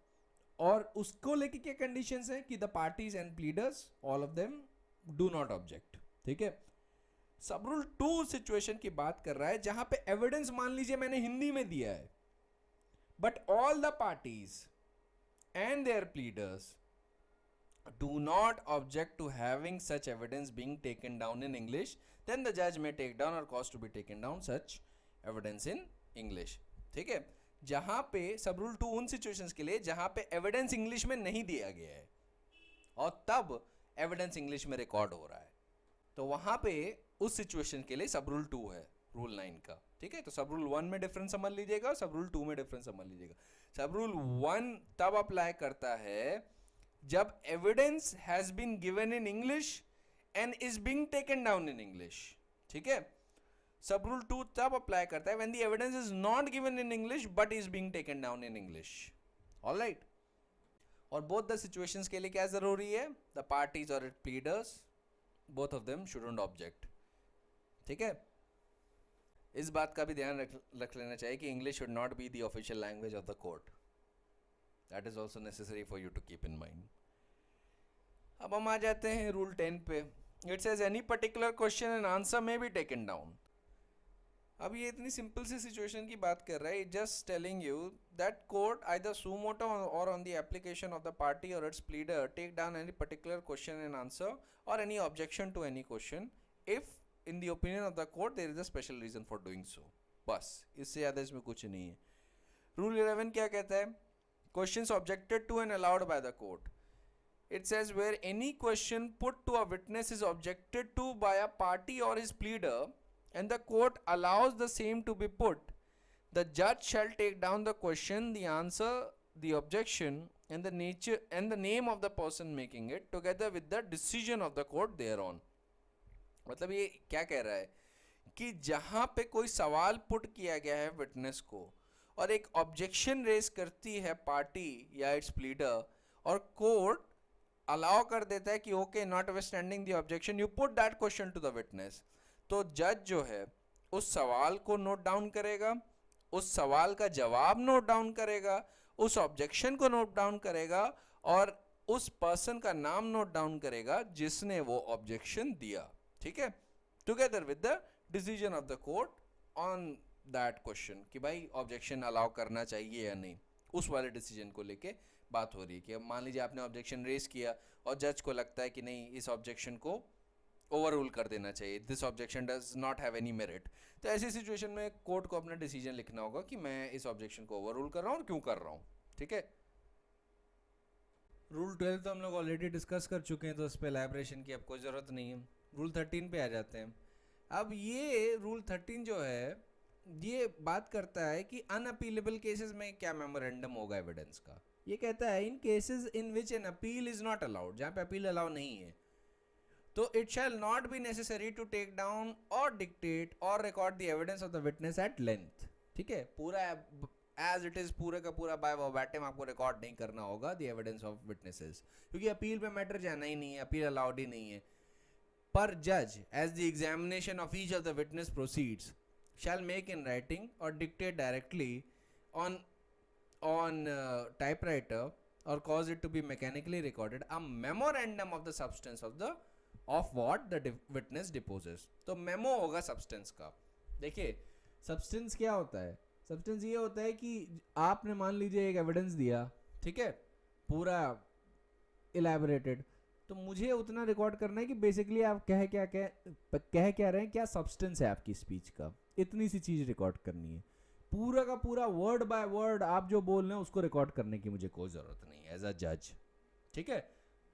और उसको लेके क्या कंडीशंस है कि the parties and pleaders all of them do not object, ठीक है। सब रूल 2 सिचुएशन की बात कर रहा है जहां पे एविडेंस मान लीजिए मैंने हिंदी में दिया है, but all the parties and their pleaders do not object to having such evidence being taken down in English, then the जज may take down or cause to be taken down such evidence in English, ठीक है। जहां पे सब rule 2 उन situations के लिए जहां पे एविडेंस इंग्लिश में नहीं दिया गया है और तब एविडेंस इंग्लिश में रिकॉर्ड हो रहा है, तो वहां पे उस सिचुएशन के लिए सब रूल 2 है रूल 9 का, ठीक है। तो सब रूल 1 में डिफरेंस समझ लीजिएगा और सब रूल 2 में डिफरेंस समझ लीजिएगा। सब रूल 1 तब अप्लाई करता है जब evidence has been given in English and is being taken down in English, ठीक है। सब रूल 2 तब अप्लाई करता है when the evidence is not given in English but is being taken down in English, alright. और both the situations के लिए क्या जरूरी है? द पार्टीज और its pleaders both of them shouldn't object, ठीक है। इस बात का भी ध्यान रख लेना चाहिए कि English should not be the official language of the court. That is also necessary for you to keep in mind. अब हम आ जाते हैं रूल 10 पे। It says any particular question and answer may be taken down. अब ये इतनी simple सी situation की बात कर रहा है, just telling you that court either suo motu or on the application of the party or its pleader take down any particular question and answer or any objection to any question if in the opinion of the court there is a special reason for doing so, बस इससे ज़्यादा इसमें कुछ नहीं है। Rule 11 क्या कहता है? Questions objected to and allowed by the court. It says where any question put to a witness is objected to by a party or his pleader and the court allows the same to be put, the judge shall take down the question, the answer, the objection and the nature and the name of the person making it together with the decision of the court thereon. मतलब ये क्या कह रहा है कि जहां पे कोई सवाल पुट किया गया है विटनेस को और एक ऑब्जेक्शन रेज करती है पार्टी या इट्स प्लीडर और कोर्ट अलाउ कर देता है कि okay not standing the objection you put that question to the witness, तो जज जो है उस सवाल को नोट डाउन करेगा, उस सवाल का जवाब नोट डाउन करेगा, उस ऑब्जेक्शन को नोट डाउन करेगा और उस पर्सन का नाम नोट डाउन करेगा जिसने वो ऑब्जेक्शन दिया, ठीक है, together with the decision of the court on that question कि भाई ऑब्जेक्शन अलाउ करना चाहिए या नहीं, उस वाले डिसीजन को लेके बात हो रही है। कि अब मान लीजिए आपने ऑब्जेक्शन रेज किया और जज को लगता है कि नहीं इस ऑब्जेक्शन को ओवररूल कर देना चाहिए, this objection does not have any merit, तो ऐसी सिचुएशन में कोर्ट को अपना डिसीजन लिखना होगा कि मैं इस ऑब्जेक्शन को ओवररूल कर रहा हूँ और क्यों कर रहा हूँ, ठीक है। रूल 12 तो हम लोग ऑलरेडी डिस्कस कर चुके हैं तो उस पर एलैबोरेशन की अब कोई ज़रूरत नहीं है। रूल 13 पे आ जाते हैं। अब ये रूल 13 जो है ये बात करता है कि अनअपीलेबल केसेस में क्या मेमोरेंडम होगा एविडेंस का। ये कहता है in cases in which an appeal is not allowed, जहाँ पे अपील अलाउ नहीं है, तो it shall not be necessary to take down or dictate or record the evidence of the witness at length, ठीक है। पूरा एज इट इज पूरे का पूरा बाय वर्बैटिम आपको रिकॉर्ड नहीं करना होगा द एविडेंस ऑफ विटनेसेस, क्योंकि अपील पे मैटर जाना ही नहीं है, अपील अलाउड ही नहीं है। पर जज as the examination of each of the witness proceeds shall make in writing or dictate directly on typewriter or cause it to be mechanically recorded a memorandum of the substance of the of what the witness deposes. तो memo होगा substance का। देखिए substance क्या होता है, substance ये होता है कि आपने मान लीजिए एक एविडेंस दिया, ठीक है, पूरा इलेबोरेटेड, तो मुझे उतना रिकॉर्ड करना है कि बेसिकली आप कह क्या रहे हैं, क्या सब्सटेंस है आपकी स्पीच का, इतनी सी चीज रिकॉर्ड करनी है। पूरा का पूरा वर्ड बाय वर्ड आप जो बोल रहे हैं उसको रिकॉर्ड करने की मुझे कोई जरूरत नहीं है एज अ जज, ठीक है।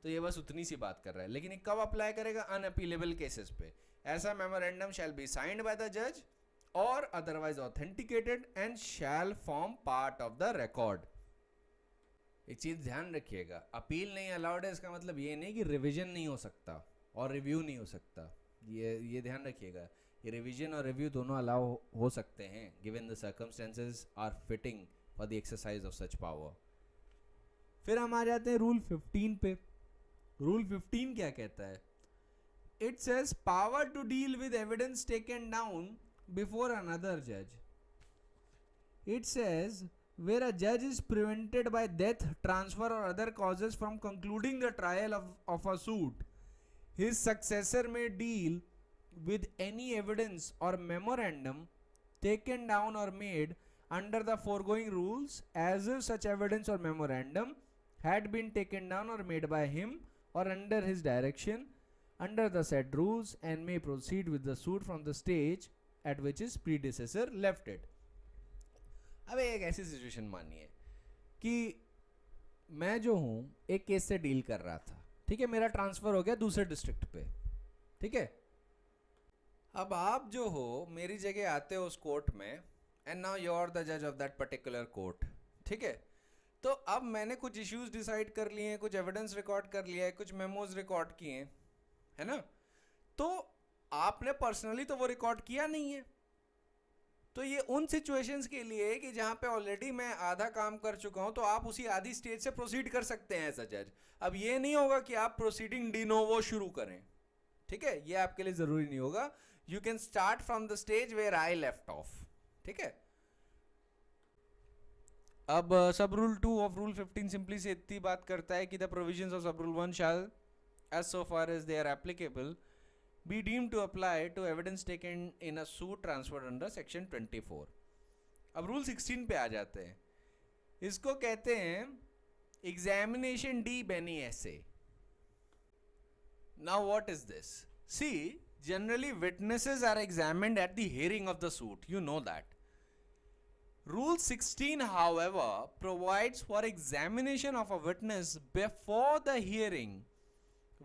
तो ये बस उतनी सी बात कर रहा है। लेकिन कब अप्लाई करेगा, अनअपीलेबल केसेस पे। ऐसा memorandum shell be signed by the जज और otherwise authenticated and shall form part of the record. एक चीज ध्यान रखिएगा, अपील नहीं अलाउड है इसका मतलब ये नहीं कि रिवीजन नहीं हो सकता और रिव्यू नहीं हो सकता। ये ध्यान रखिएगा, ये रिवीजन और रिव्यू दोनों अलाउ हो सकते हैं given the circumstances are fitting for the exercise of such power. फिर हम आ जाते हैं रूल 15 पे। रूल 15 क्या कहता है? It says power to deal with evidence taken down before another जज। It says where a judge is prevented by death, transfer or other causes from concluding the trial of a suit, his successor may deal with any evidence or memorandum taken down or made under the foregoing rules as if such evidence or memorandum had been taken down or made by him or under his direction under the said rules, and may proceed with the suit from the stage at which his predecessor left it. अब एक ऐसी situation मानिए कि मैं जो हूं एक case से डील कर रहा था, ठीक है, मेरा ट्रांसफर हो गया दूसरे डिस्ट्रिक्ट पे, ठीक है। अब आप जो हो मेरी जगह आते हो उस कोर्ट में, and now you are the जज ऑफ दैट पर्टिकुलर कोर्ट, ठीक है। तो अब मैंने कुछ इश्यूज डिसाइड कर लिए हैं, कुछ एविडेंस रिकॉर्ड कर लिया है, कुछ मेमोज रिकॉर्ड किए हैं, है ना। तो आपने पर्सनली तो वो रिकॉर्ड किया नहीं है। तो ये उन सिचुएशंस के लिए कि जहां पे ऑलरेडी मैं आधा काम कर चुका हूं, तो आप उसी आधी स्टेज से प्रोसीड कर सकते हैं एज अ जज। अब ये नहीं होगा कि आप प्रोसीडिंग डी नोवो शुरू करें, ठीक है, ये आपके लिए जरूरी नहीं होगा। You can start from the stage where I left off, ठीक है। अब सब रूल 2 ऑफ रूल 15 सिंपली से इतनी बात करता है कि the provisions of sub rule 1 shall as so far as they are applicable be deemed to apply to evidence taken in a suit transferred under section 24. अब रूल 16 पे आ जाते हैं। इसको कहते हैं examination de bene esse. Now what is this? See, generally witnesses are examined at the hearing of the suit, you know that. Rule 16 however provides for examination of a witness before the hearing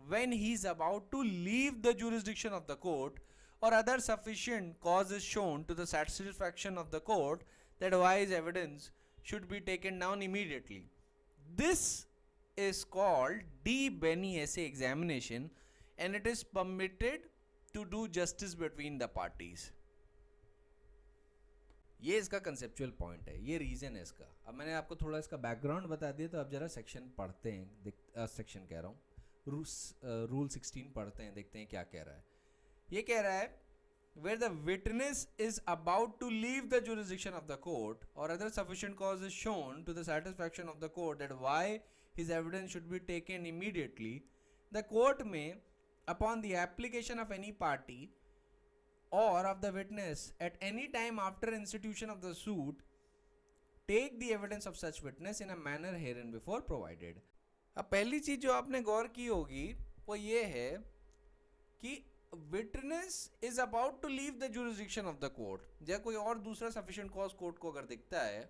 when he is about to leave the jurisdiction of the court or other sufficient cause is shown to the satisfaction of the court that wise evidence should be taken down immediately. This is called de beni esse examination and it is permitted to do justice between the parties. ये इसका conceptual point है, ये reason है इसका। अब मैंने आपको थोड़ा इसका बैकग्राउंड बता दिया, तो अब जरा सेक्शन पढ़ते हैं, सेक्शन कह रहा हूँ, रूल 16 पढ़ते हैं, देखते हैं क्या कह रहा है। ये कह रहा है where the witness is about to leave the jurisdiction of the court or other sufficient cause is shown to the satisfaction of the court that why his evidence should be taken immediately, the court may, upon the application of any party or of the witness at any time after institution of the suit, take the evidence of such witness in a manner herein before provided. अब पहली चीज जो आपने गौर की होगी वो ये है कि witness is about to leave the jurisdiction of the court. या कोई और दूसरा सफिशिएंट कॉज कोर्ट को अगर दिखता है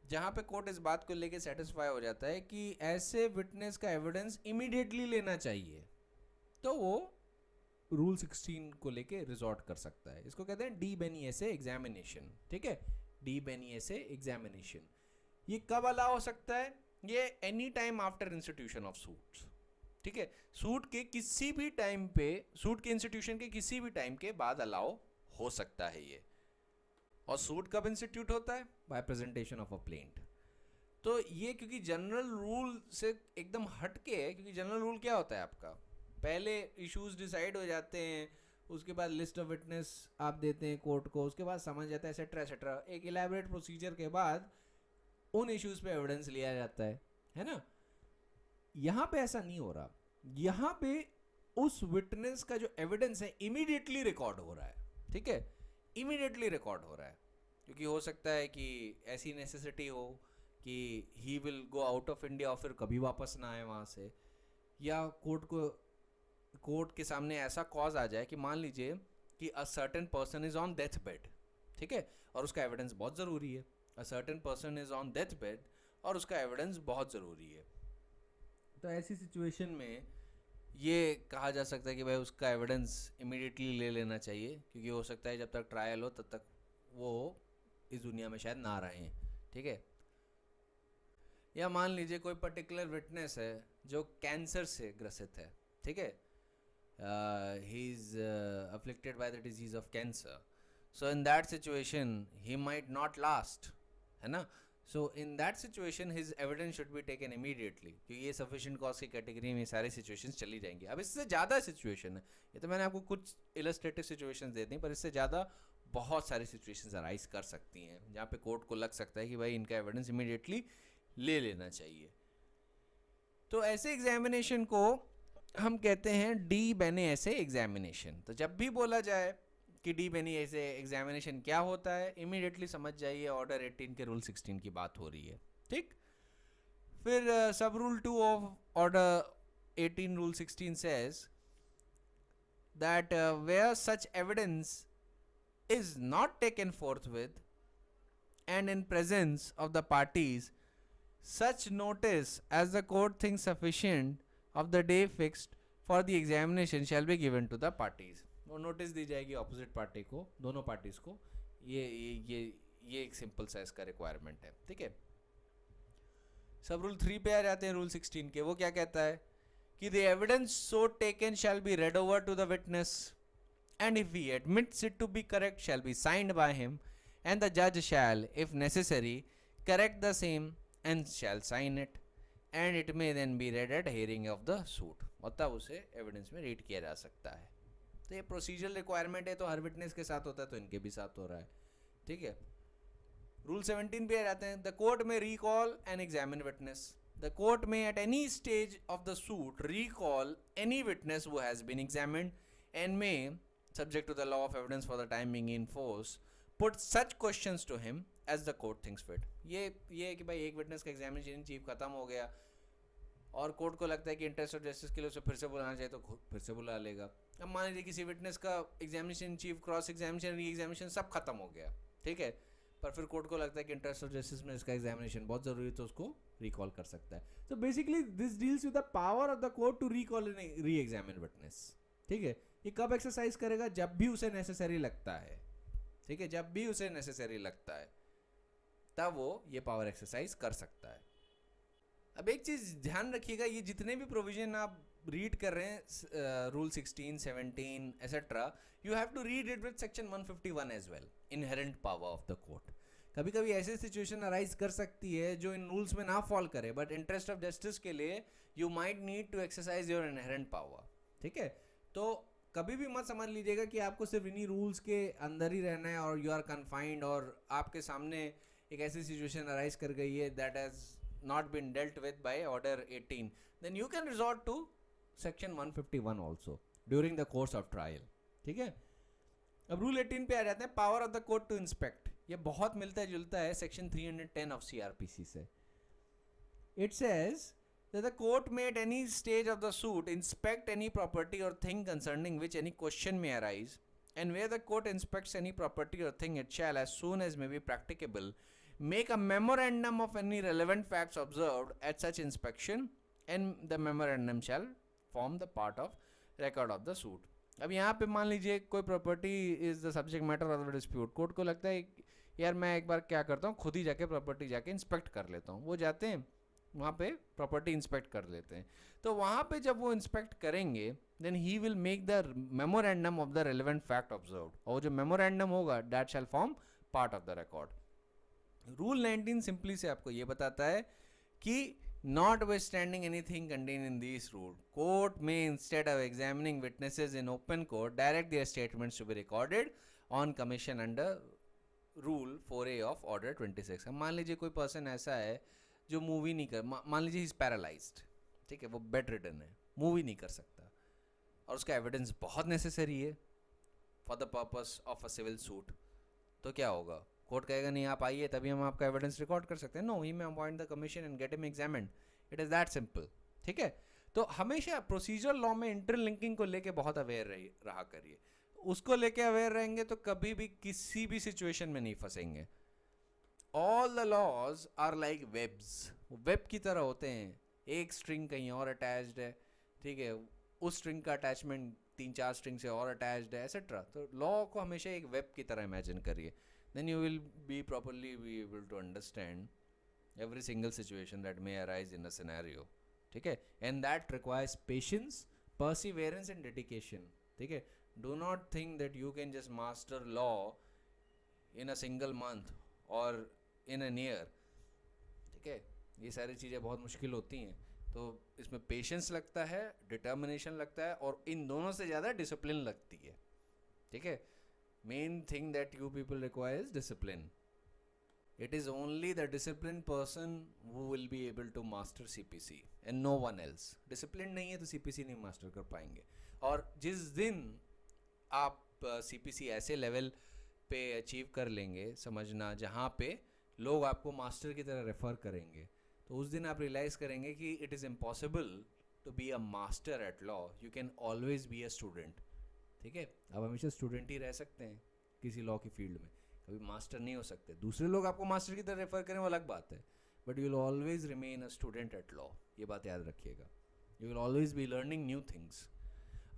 जहां पे कोर्ट इस बात को लेके सेटिस्फाई हो जाता है कि ऐसे विटनेस का एविडेंस इमीडिएटली लेना चाहिए, तो वो रूल 16 को लेके रिजॉर्ट कर सकता है। इसको कहते हैं डी बेनी एसे एग्जामिनेशन, ठीक है, डी बेनी एसे एग्जामिनेशन। ये कब अलाउ हो सकता है? ये any time after institution of suits, ठीक है, सूट के किसी भी टाइम पे, सूट के इंस्टीट्यूशन के किसी भी टाइम के बाद अलाउ हो सकता है ये। और सूट कब इंस्टीट्यूट होता है? By presentation of a plaint. तो ये क्योंकि जनरल रूल से एकदम हटके है, क्योंकि जनरल रूल क्या होता है आपका, पहले इश्यूज डिसाइड हो जाते हैं, उसके बाद लिस्ट ऑफ विटनेस आप देते हैं कोर्ट को, उसके बाद समझ जाता है एसेट्रा एसेट्रा, एक इलेबोरेट प्रोसीजर के बाद उन इश्यूज पे एविडेंस लिया जाता है ना। यहाँ पे ऐसा नहीं हो रहा। यहाँ पे उस विटनेस का जो एविडेंस है इमीडिएटली रिकॉर्ड हो रहा है, ठीक है, इमीडिएटली रिकॉर्ड हो रहा है, क्योंकि हो सकता है कि ऐसी नेसेसिटी हो कि he will go out of India और फिर कभी वापस ना आए वहाँ से, या कोर्ट के सामने ऐसा कॉज आ जाए कि मान लीजिए कि a certain person is on death bed, ठीक है, और उसका एविडेंस बहुत ज़रूरी है, a certain person is on death bed और उसका एविडेंस बहुत ज़रूरी है। तो ऐसी सिचुएशन में ये कहा जा सकता है कि भाई उसका एविडेंस इमीडिएटली ले लेना चाहिए, क्योंकि हो सकता है जब तक ट्रायल हो तब तक वो इस दुनिया में शायद ना रहें, ठीक है। या मान लीजिए कोई पर्टिकुलर विटनेस है जो कैंसर से ग्रसित है, ठीक है, he is afflicted by the disease of cancer, so in that situation he might not last, है ना। So in that situation his evidence should be taken immediately, क्योंकि ये सफिशिएंट कॉज की कैटेगरी में सारी सिचुएशंस चली जाएंगी। अब इससे ज़्यादा सिचुएशन है, ये तो मैंने आपको कुछ इलस्ट्रेटिव सिचुएशंस दे दी, पर इससे ज़्यादा बहुत सारी सिचुएशंस अराइज कर सकती हैं जहाँ पे कोर्ट को लग सकता है कि भाई इनका एविडेंस इमीडिएटली ले लेना चाहिए। तो ऐसे एग्जामिनेशन को हम कहते हैं डी बेने ऐसे एग्जामिनेशन। तो जब भी बोला जाए कि डी बेनी ऐसे एग्जामिनेशन क्या होता है, इमीडिएटली समझ जाइए ऑर्डर 18 के रूल 16 की बात हो रही है, ठीक। फिर सब rule 2 of order 18 rule 16 says that where such evidence is not taken forthwith and in presence of the parties, such notice as the court thinks sufficient of the day fixed for the examination shall be given to the parties. वो notice दी जाएगी opposite party को, दोनों parties को। ये एक simple सा इसका requirement है, ठीक है। सब रूल 3 पे आ जाते हैं रूल 16 के। वो क्या कहता है कि the evidence so taken shall be read over to the witness and if he admits it to be correct shall be signed by him and the जज shall if necessary correct the same and shall sign it and it may then be read at hearing of the suit. मतलब उसे evidence में read किया जा सकता है। तो ये प्रोसीजरल रिक्वायरमेंट है, तो हर विटनेस के साथ होता है, तो इनके भी साथ हो रहा है, ठीक है। रूल 17 पे आ जाते हैं। The court may recall and examine witness. The court may at any stage of the suit recall any witness who has been examined and may subject to the law of evidence for the time being in force put such questions to him as the court thinks fit. ये है कि भाई एक witness का examination chief खत्म हो गया और कोर्ट को लगता है कि इंटरेस्ट ऑफ जस्टिस के लिए उसे फिर से बुलाना चाहिए, तो फिर से बुला लेगा। अब मान लीजिए किसी विटनेस का examination chief, cross examination, re examination सब खत्म हो गया, ठीक है, पर फिर कोर्ट को लगता है कि इंटरेस्ट ऑफ जस्टिस में इसका एग्जामिनेशन बहुत जरूरी है, तो उसको रिकॉल कर सकता है। तो basically this deals with the power of the court to recall and re examine witness, ठीक है। ये कब एक्सरसाइज करेगा? जब भी उसे नेसेसरी लगता है, ठीक है, जब भी उसे नेसेसरी लगता है तब वो ये पावर एक्सरसाइज कर सकता है। अब एक चीज ध्यान रखिएगा, ये जितने भी प्रोविजन आप रीड कर रहे हैं, rule 16, 17 etcetera, you have to read it with section 151 as well, inherent power of the court. कभी कभी ऐसी सिचुएशन अराइज कर सकती है जो इन रूल्स में ना फॉल करे, बट इंटरेस्ट ऑफ जस्टिस के लिए you might need to exercise your inherent power, ठीक है। तो कभी भी मत समझ लीजिएगा कि आपको सिर्फ इन्हीं रूल्स के अंदर ही रहना है और यू आर कन्फाइंड, और आपके सामने एक ऐसी सिचुएशन अराइज कर गई है that has not been dealt with by order 18, then you can resort to section 151 also during the course of trial, ठीक है। अब रूल 18 पे आ जाते हैं, power of the court to inspect. ये बहुत मिलता जुलता है सेक्शन 310 ऑफ सीआरपीसी से। It says that the court may at any stage of the suit inspect any property or thing concerning which any question may arise, and where the court inspects any property or thing, it shall, as soon as may be practicable, make a memorandum of any relevant facts observed at such inspection, and the memorandum shall form the part of record of the suit. अब यहाँ पे मान लीजिए कोई property is the subject matter of the dispute. Court को लगता है यार मैं एक बार क्या करता हूँ, खुद ही जाके प्रॉपर्टी जाके इंस्पेक्ट कर लेता हूँ। वो जाते हैं वहाँ पे प्रॉपर्टी इंस्पेक्ट कर लेते हैं। तो वहाँ पे जब वो इंस्पेक्ट करेंगे then he will make the memorandum of the relevant fact observed, और जो मेमोरेंडम होगा that shall form part of the record. Rule 19 simply से आपको ये बताता है कि notwithstanding anything contained in this rule, court may instead of examining witnesses in open court direct their statements to be recorded on commission under rule 4A of order 26। अब मान लीजिए कोई पर्सन ऐसा है जो मूवी नहीं कर, मान लीजिए ही इज पैरालाइज्ड, ठीक है, वो बेड रिडन है, मूव ही नहीं कर सकता, और उसका एविडेंस बहुत नेसेसरी है for the purpose of a civil suit, तो क्या होगा, कोर्ट कहेगा नहीं आप आइए तभी हम आपका एविडेंस रिकॉर्ड कर सकते हैं, no he may appoint the commission and get him examined, it is that simple. ठीक है, तो हमेशा प्रोसीजर लॉ में इंटरलिंकिंग को लेके बहुत अवेयर रहा करिए, उसको लेके अवेयर रहेंगे तो कभी भी किसी भी सिचुएशन में नहीं फंसेंगे। All the laws are like webs, web की तरह होते हैं, एक स्ट्रिंग कहीं और अटैच्ड है, ठीक है, उस स्ट्रिंग का अटैचमेंट 3-4 स्ट्रिंग से और अटैच्ड है एसेट्रा। तो लॉ को हमेशा एक वेब की तरह इमेजिन करिए, then you will be properly be able to understand every single situation that may arise in a scenario, ठीक है, and that requires patience, perseverance and dedication, ठीक है। do not think that you can just master law in a single month or in an year, ठीक है, ये सारी चीज़ें बहुत मुश्किल होती हैं, तो इसमें पेशेंस लगता है, डिटर्मिनेशन लगता है, और इन दोनों से ज़्यादा डिसिप्लिन लगती है, ठीक है। Main thing that you people require is discipline. It is only the disciplined person who will be able to master CPC and no one else. Discipline नहीं है तो CPC नहीं मास्टर कर पाएंगे, और जिस दिन आप CPC ऐसे लेवल पे अचीव कर लेंगे, समझना, जहाँ पे लोग आपको मास्टर की तरह रेफर करेंगे, तो उस दिन आप रियलाइज़ करेंगे कि it is impossible to be a master at law, you can always be a student, ठीक है। आप हमेशा स्टूडेंट ही रह सकते हैं किसी लॉ की फील्ड में, कभी मास्टर नहीं हो सकते। दूसरे लोग आपको मास्टर की तरह रेफर करें वो अलग बात है, but you will always remain a student at law, ये बात याद रखिएगा। You will always be learning new things.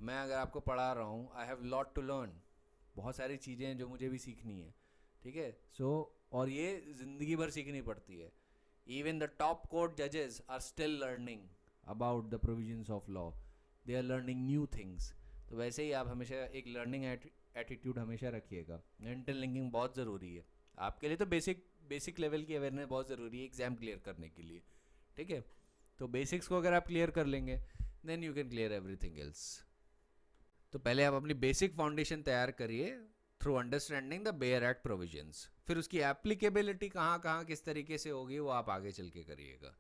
मैं अगर आपको पढ़ा रहा हूँ, I have lot to learn, बहुत सारी चीज़ें हैं जो मुझे भी सीखनी है, ठीक है। सो और ये ज़िंदगी भर सीखनी पड़ती है। इवन द टॉप कोर्ट जजेस are still learning about the provisions of law, they are learning new things. तो वैसे ही आप हमेशा एक लर्निंग एटीट्यूड हमेशा रखिएगा। इंटरलिंकिंग बहुत ज़रूरी है आपके लिए, तो बेसिक लेवल की अवेयरनेस बहुत ज़रूरी है एग्ज़ाम क्लियर करने के लिए, ठीक है। तो बेसिक्स को अगर आप क्लियर कर लेंगे then you can clear everything else. तो पहले आप अपनी बेसिक फाउंडेशन तैयार करिए through understanding the bare act provisions, फिर उसकी एप्लीकेबिलिटी कहाँ कहाँ किस तरीके से होगी वो आप आगे चल के करिएगा।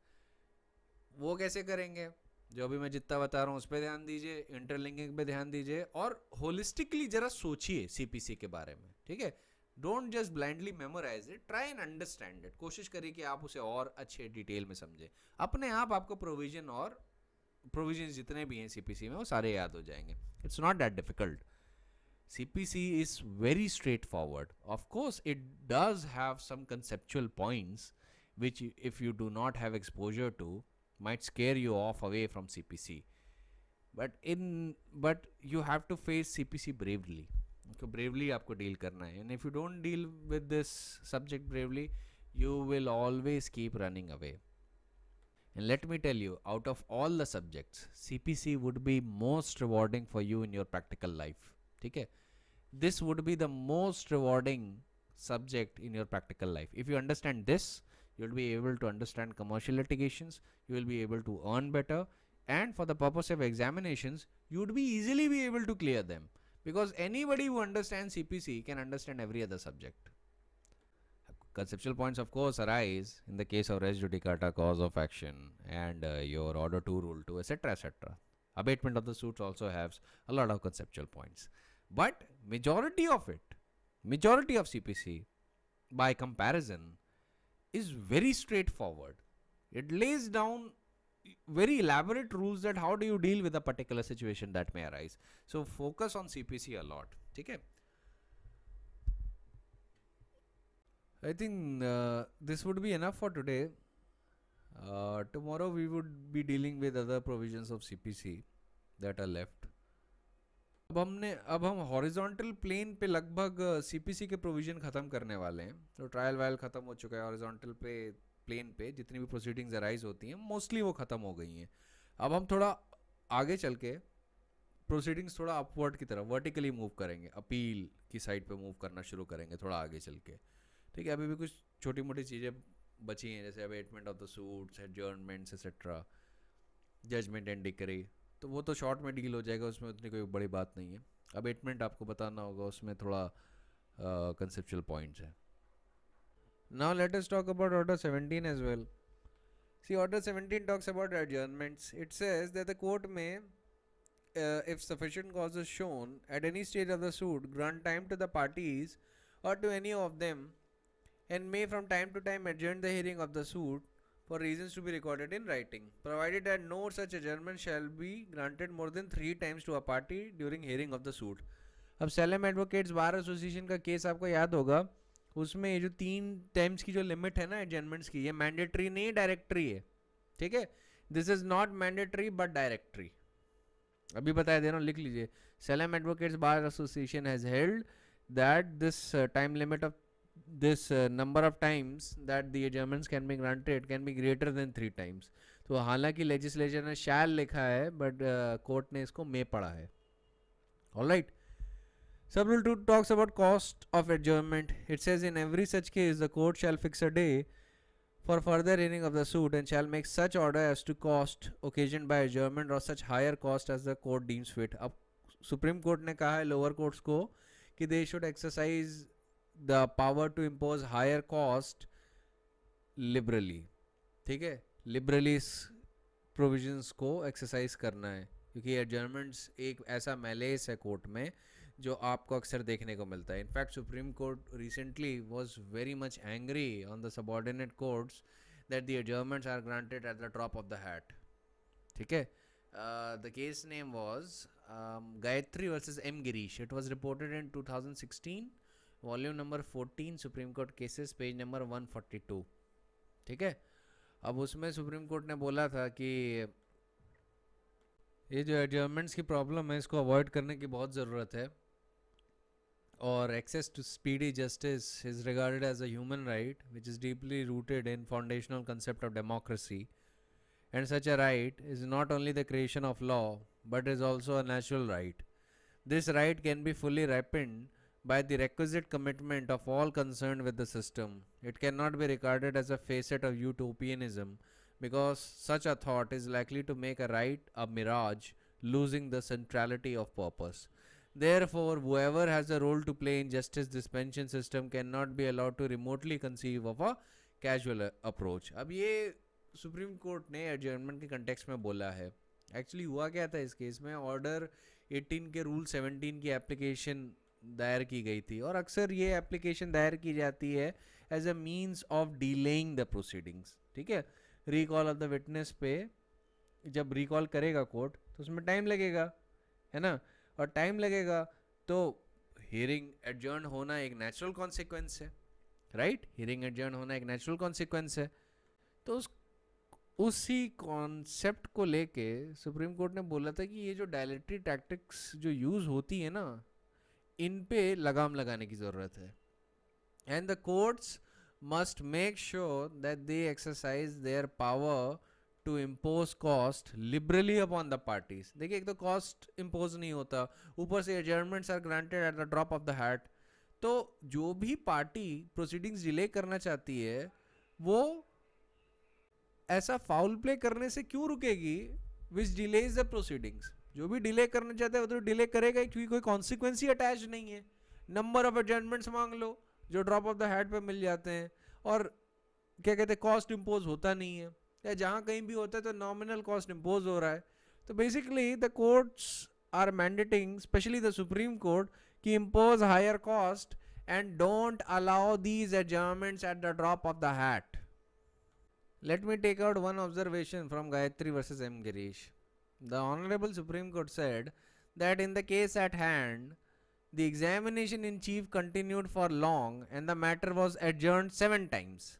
वो कैसे करेंगे, जो भी मैं जितना बता रहा हूँ उस पर ध्यान दीजिए, इंटरलिंकिंग पे ध्यान दीजिए, और होलिस्टिकली जरा सोचिए सीपीसी के बारे में, ठीक है। Don't just blindly memorise it, try and understand it, कोशिश करिए कि आप उसे और अच्छे डिटेल में समझें। अपने आप आपको प्रोविजन जितने भी हैं सीपीसी में वो सारे याद हो जाएंगे। It's not that difficult. CPC is very straightforward. Of course, it does have some conceptual points which, if you do not have exposure to, might scare you off away from CPC. But you have to face CPC bravely. So bravely आपको deal करना है. And if you don't deal with this subject bravely, you will always keep running away. And let me tell you, out of all the subjects, CPC would be most rewarding for you in your practical life. ठीक है, this would be the most rewarding subject in your practical life. If you understand this, you will be able to understand commercial litigations, you will be able to earn better, and for the purpose of examinations, you would be easily be able to clear them, because anybody who understands CPC can understand every other subject. Conceptual points, of course, arise in the case of res judicata, cause of action, and your order 2, rule 2, etc., etc. Abatement of the suits also has a lot of conceptual points. But majority of CPC, by comparison, is very straightforward. It lays down very elaborate rules that how do you deal with a particular situation that may arise. So focus on CPC a lot. Okay? I think this would be enough for today. Tomorrow we would be dealing with other provisions of CPC that are left. अब हम horizontal plane पे लगभग CPC के provision ख़त्म करने वाले हैं। तो ट्रायल वायल ख़त्म हो चुका है, हॉरिजॉन्टल प्लेन पे जितनी भी प्रोसीडिंग्स अराइज होती हैं मोस्टली वो ख़त्म हो गई हैं। अब हम थोड़ा आगे चल के प्रोसीडिंग्स थोड़ा अपवर्ड की तरफ वर्टिकली मूव करेंगे, अपील की साइड पे मूव करना शुरू करेंगे थोड़ा आगे चल के, ठीक है। अभी भी कुछ छोटी मोटी चीज़ें बची हैं, जैसे abatement of the suits, adjournments et cetera, judgment and decree, तो वो तो शॉर्ट में डील हो जाएगा, उसमें उतनी कोई बड़ी बात नहीं है। अबेटमेंट आपको बताना होगा, उसमें थोड़ा कंसेप्चुअल पॉइंट्स है। Now let us talk about order 17 as well. See, Order 17 talks about adjournments. It says that the court may, if sufficient cause is shown, at any stage of the suit, grant time to the parties or to any of them, and may from time to time adjourn the hearing of the suit for reasons to be recorded in writing, provided that no such adjournment shall be granted more than 3 times to a party during hearing of the suit. अब सेलेम Advocates Bar association का case आपको याद होगा, उसमें ये जो 3 times की जो लिमिट है ना एडजमेंट्स की, ये मैंडेटरी नहीं डायरेक्टरी है, ठीक है. This is not mandatory but directory. अभी बताया दे रहा हूँ, लिख लीजिए. Salem Advocates Bar Association has held that this time limit of this number of times that the adjournments can be granted can be greater than 3 times. तो हालांकि legislature ने shall लिखा है but court ने इसको may पढ़ा है. Alright. Sub-rule 2 talks about cost of adjournment. It says in every such case the court shall fix a day for further hearing of the suit and shall make such order as to cost occasioned by adjournment or such higher cost as the court deems fit. अब Supreme Court ने कहा है lower courts को कि they should exercise the power to impose higher cost liberally. ठीक है, liberally provisions को exercise करना है, क्योंकि adjournments एक ऐसा malaise है कोर्ट में जो आपको अक्सर देखने को मिलता है. In fact supreme court recently was very much angry on the subordinate courts that the adjournments are granted at the drop of the hat. ठीक है. The case name was Gayatri versus M. Girish. It was reported in 2016. Volume number 14 supreme court cases, page number 142. ठीक है. अब उसमें supreme court ने बोला था कि ये जो एडजर्नमेंट्स की प्रॉब्लम है इसको अवॉइड करने की बहुत ज़रूरत है, और access to speedy justice is regarded as a human right which is deeply rooted in foundational concept of democracy, and such a right is not only the creation of law but is also a natural right. This right can be fully ripened by the requisite commitment of all concerned with the system. It cannot be regarded as a facet of utopianism, because such a thought is likely to make a right a mirage, losing the centrality of purpose. Therefore, whoever has a role to play in justice dispensation system cannot be allowed to remotely conceive of a casual approach. अब ये supreme court ने adjournment के context में बोला है. Actually हुआ क्या था इस केस में, ऑर्डर 18 के रूल 17 की एप्लीकेशन दायर की गई थी, और अक्सर ये एप्लीकेशन दायर की जाती है as a means of delaying the proceedings. ठीक है. रिकॉल ऑफ द विटनेस पे जब रिकॉल करेगा कोर्ट तो उसमें टाइम लगेगा, है ना, और टाइम लगेगा तो हियरिंग एडजर्न होना एक नेचुरल कॉन्सिक्वेंस है, राइट. हियरिंग एडजर्न होना एक नेचुरल कॉन्सिक्वेंस है. तो उसी कॉन्सेप्ट को लेके सुप्रीम कोर्ट ने बोला था कि ये जो डायलेटरी टैक्टिक्स जो यूज़ होती है ना, इन पे लगाम लगाने की ज़रूरत है. And the courts must make sure that they exercise their power to impose cost liberally upon the parties. देखिए, एक तो कॉस्ट इम्पोज नहीं होता, ऊपर से adjournments are granted at the drop of the hat. तो जो भी पार्टी प्रोसीडिंग्स डिले करना चाहती है वो ऐसा फाउल प्ले करने से क्यों रुकेगी विच डिलेज द प्रोसीडिंग्स. जो भी डिले करना चाहता है वो तो डिले करेगा, क्योंकि कोई कॉन्सिक्वेंस ही अटैच नहीं है. नंबर ऑफ एडजर्नमेंट्स मांग लो जो ड्रॉप ऑफ द हैट पे मिल जाते हैं, और क्या कहते हैं, कॉस्ट इम्पोज होता नहीं है, या जहाँ कहीं भी होता है तो नॉमिनल कॉस्ट इम्पोज हो रहा है. तो basically the courts are mandating, specially the Supreme Court, कि impose higher cost and don't allow these adjournments at the drop of the hat. Let me take out one observation from Gayatri versus M. Girish. The Honorable Supreme Court said that in the case at hand, the examination in chief continued for long and the matter was adjourned 7 times.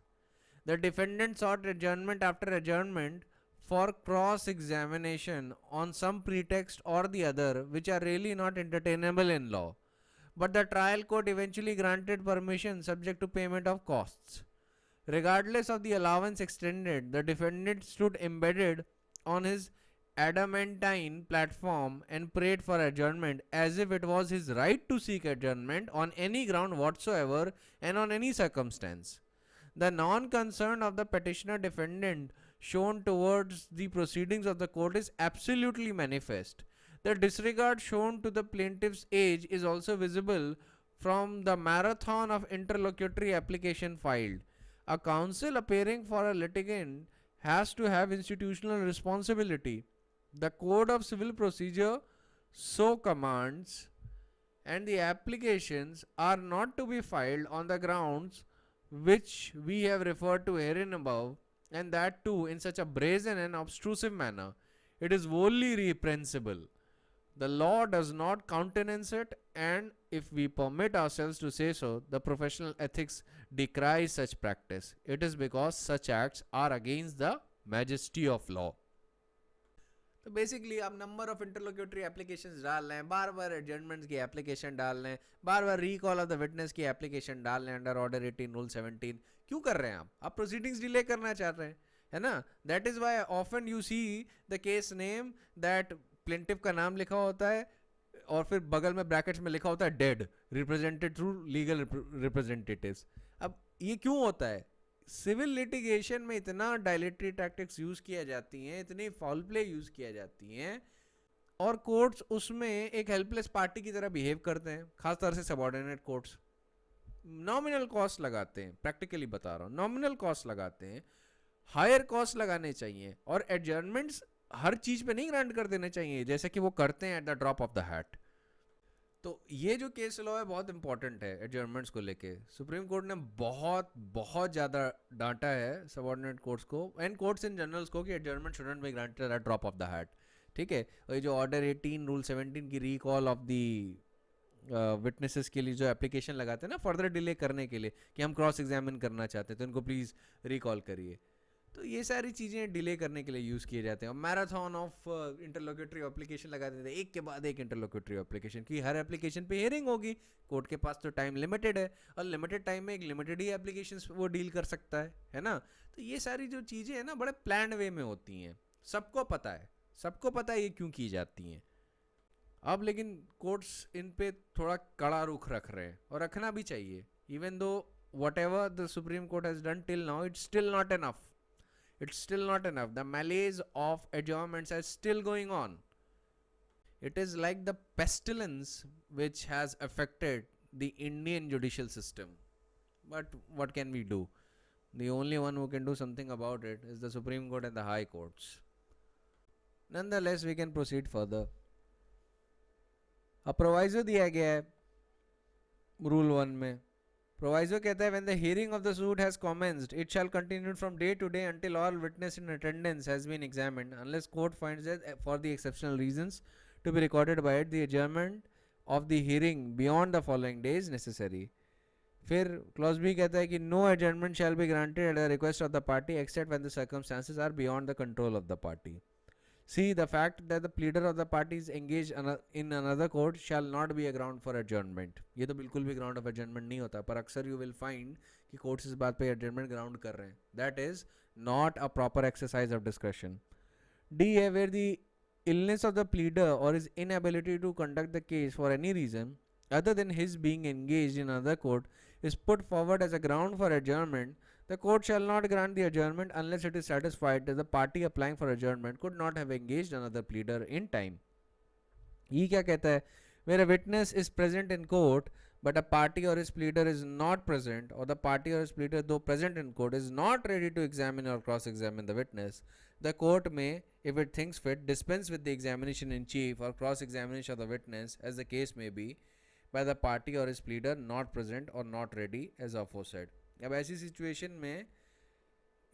The defendant sought adjournment after adjournment for cross-examination on some pretext or the other, which are really not entertainable in law. But the trial court eventually granted permission subject to payment of costs. Regardless of the allowance extended, the defendant stood embedded on his adamantine platform and prayed for adjournment as if it was his right to seek adjournment on any ground whatsoever and on any circumstance. The non-concern of the petitioner defendant shown towards the proceedings of the court is absolutely manifest. The disregard shown to the plaintiff's age is also visible from the marathon of interlocutory application filed. A counsel appearing for a litigant has to have institutional responsibility. The Code of Civil Procedure so commands, and the applications are not to be filed on the grounds which we have referred to herein above, and that too in such a brazen and obtrusive manner. It is wholly reprehensible. The law does not countenance it, and if we permit ourselves to say so, the professional ethics decries such practice. It is because such acts are against the majesty of law. तो basically आप number of इंटरलोक्यूटरी applications डाल रहे हैं, बार बार एडजर्नमेंट्स की application डाल रहे हैं, बार बार recall of the witness की एप्लीकेशन डाल रहे हैं अंडर ऑर्डर 18 रूल 17. क्यों कर रहे हैं आप प्रोसीडिंग्स डिले करना चाह रहे हैं, है ना. That is why often you see the case name that plaintiff का नाम लिखा होता है और फिर बगल में ब्रैकेट्स में लिखा होता है dead, represented through legal representatives. अब ये क्यों होता है? सिविल लिटिगेशन में इतना डायलेटरी टैक्टिक्स यूज किया जाती हैं, इतनी फाउल प्ले यूज किया जाती हैं, और कोर्ट्स उसमें एक हेल्पलेस पार्टी की तरह बिहेव करते हैं. खासतौर से सबऑर्डिनेट कोर्ट्स नॉमिनल कॉस्ट लगाते हैं. प्रैक्टिकली बता रहा हूँ, नॉमिनल कॉस्ट लगाते हैं. हायर कॉस्ट लगाने चाहिए, और एडजर्नमेंट्स हर चीज पे नहीं ग्रांट कर देने चाहिए जैसे कि वो करते हैं eight the drop of the hat. तो ये जो केस लॉ है बहुत इंपॉर्टेंट है एडजर्नमेंट्स को लेके. सुप्रीम कोर्ट ने बहुत बहुत ज़्यादा डांटा है सबऑर्डिनेट कोर्ट्स को एंड कोर्ट्स इन जनरल्स को कि adjournment shouldn't be granted at drop of the hat. ठीक है. और ये जो ऑर्डर 18 रूल 17 की रिकॉल ऑफ दी विटनेसेस के लिए जो एप्लीकेशन लगाते हैं ना फर्दर डिले करने के लिए कि हम क्रॉस एग्जामिन करना चाहते हैं तो इनको प्लीज़ रिकॉल करिए, तो ये सारी चीज़ें डिले करने के लिए यूज़ किए जाते हैं. और मैराथन ऑफ इंटरलोक्यूटरी एप्लीकेशन लगा देते हैं, एक के बाद एक इंटरलोक्यूटरी एप्लीकेशन की. हर एप्लीकेशन पे हियरिंग होगी, कोर्ट के पास तो टाइम लिमिटेड है, और लिमिटेड टाइम में एक लिमिटेड ही एप्लीकेशन वो डील कर सकता है ना. तो ये सारी जो चीज़ें हैं ना बड़े प्लान्ड वे में होती हैं. सबको पता है ये क्यों की जाती हैं. अब लेकिन कोर्ट्स इन पे थोड़ा कड़ा रुख रख रहे हैं, और रखना भी चाहिए. Even though what ever the Supreme court has done till now, it's still not enough. It's still not enough. The malaise of adjournments is still going on. It is like the pestilence which has affected the Indian judicial system. But what can we do? The only one who can do something about it is the Supreme Court and the High Courts. Nonetheless, we can proceed further. अब proviso दिया गया है rule 1 में. Proviso कहता है when the hearing of the suit has commenced, it shall continue from day to day until all witness in attendance has been examined, unless court finds that for the exceptional reasons to be recorded by it, the adjournment of the hearing beyond the following day is necessary. फिर clause B कहता है कि no adjournment shall be granted at the request of the party except when the circumstances are beyond the control of the party. See, the fact that the pleader of the party is engaged in another court shall not be a ground for adjournment. ये तो बिल्कुल भी ground of adjournment नहीं होता, पर अक्सर you will find कि courts इस बात पे adjournment ground कर रहे हैं. That is not a proper exercise of discretion. D है where the illness of the pleader or his inability to conduct the case for any reason other than his being engaged in another court is put forward as a ground for adjournment. The court shall not grant the adjournment unless it is satisfied that the party applying for adjournment could not have engaged another pleader in time. ये क्या कहता है? Where a witness is present in court but a party or his pleader is not present, or the party or his pleader though present in court is not ready to examine or cross-examine the witness, the court may, if it thinks fit, dispense with the examination in chief or cross-examination of the witness as the case may be by the party or his pleader not present or not ready as aforesaid. अब ऐसी situation में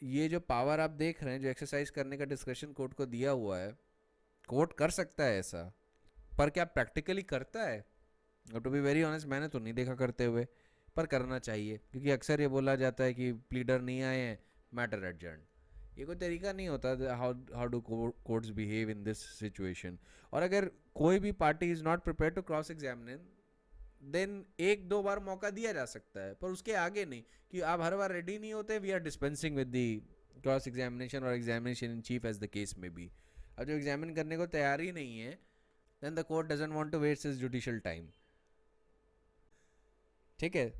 ये जो power आप देख रहे हैं जो एक्सरसाइज करने का डिस्क्रिप्शन कोर्ट को दिया हुआ है, कोर्ट कर सकता है ऐसा, पर क्या प्रैक्टिकली करता है? टू बी वेरी ऑनेस्ट मैंने तो नहीं देखा करते हुए, पर करना चाहिए, क्योंकि अक्सर ये बोला जाता है कि प्लीडर नहीं आए हैं, मैटर एडजर्न. ये कोई तरीका नहीं होता how do courts behave in this situation. और अगर कोई भी party is not prepare to cross examine, then एक दो बार मौका दिया जा सकता है, पर उसके आगे नहीं कि आप हर बार रेडी नहीं होते. We are dispensing with the cross examination or examination in chief as the case may be. अब जो एग्जामिन करने को तैयार ही नहीं है, then the court doesn't want to waste his judicial time. ठीक है.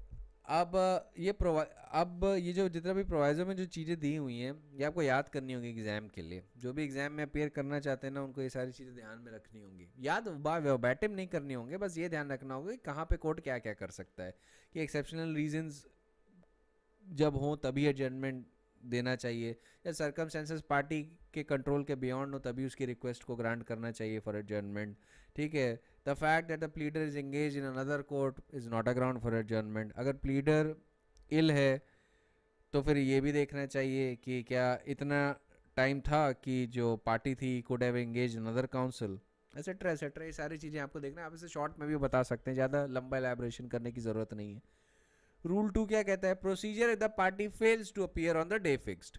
अब ये जो जितना भी प्रोवाइजो में जो चीज़ें दी हुई हैं ये आपको याद करनी होगी एग्जाम के लिए. जो भी एग्जाम में अपेयर करना चाहते हैं ना, उनको ये सारी चीज़ें ध्यान में रखनी होंगी. याद बैटिम नहीं करनी होंगे, बस ये ध्यान रखना होगा कि कहाँ पे कोर्ट क्या क्या कर सकता है. कि एक्सेप्शनल रीजंस जब हों तभी एडजर्नमेंट देना चाहिए, या सर्कमस्टेंसेस पार्टी के कंट्रोल के बियॉन्ड हो तभी उसकी रिक्वेस्ट को ग्रांट करना चाहिए फॉर एडजर्नमेंट, ठीक है। The fact that the pleader is engage in another court is not a ground for adjournment. अगर प्लीडर इल है तो फिर ये भी देखना चाहिए कि क्या इतना टाइम था कि जो पार्टी थी could have engage in other council, etcetera etcetera. ये सारी चीज़ें आपको देखना है, आप इसे शॉर्ट में भी बता सकते हैं, ज़्यादा लंबा एलैबोरेशन करने की ज़रूरत नहीं है। रूल 2 क्या कहता है? Procedure if the party fails to appear on the day fixed,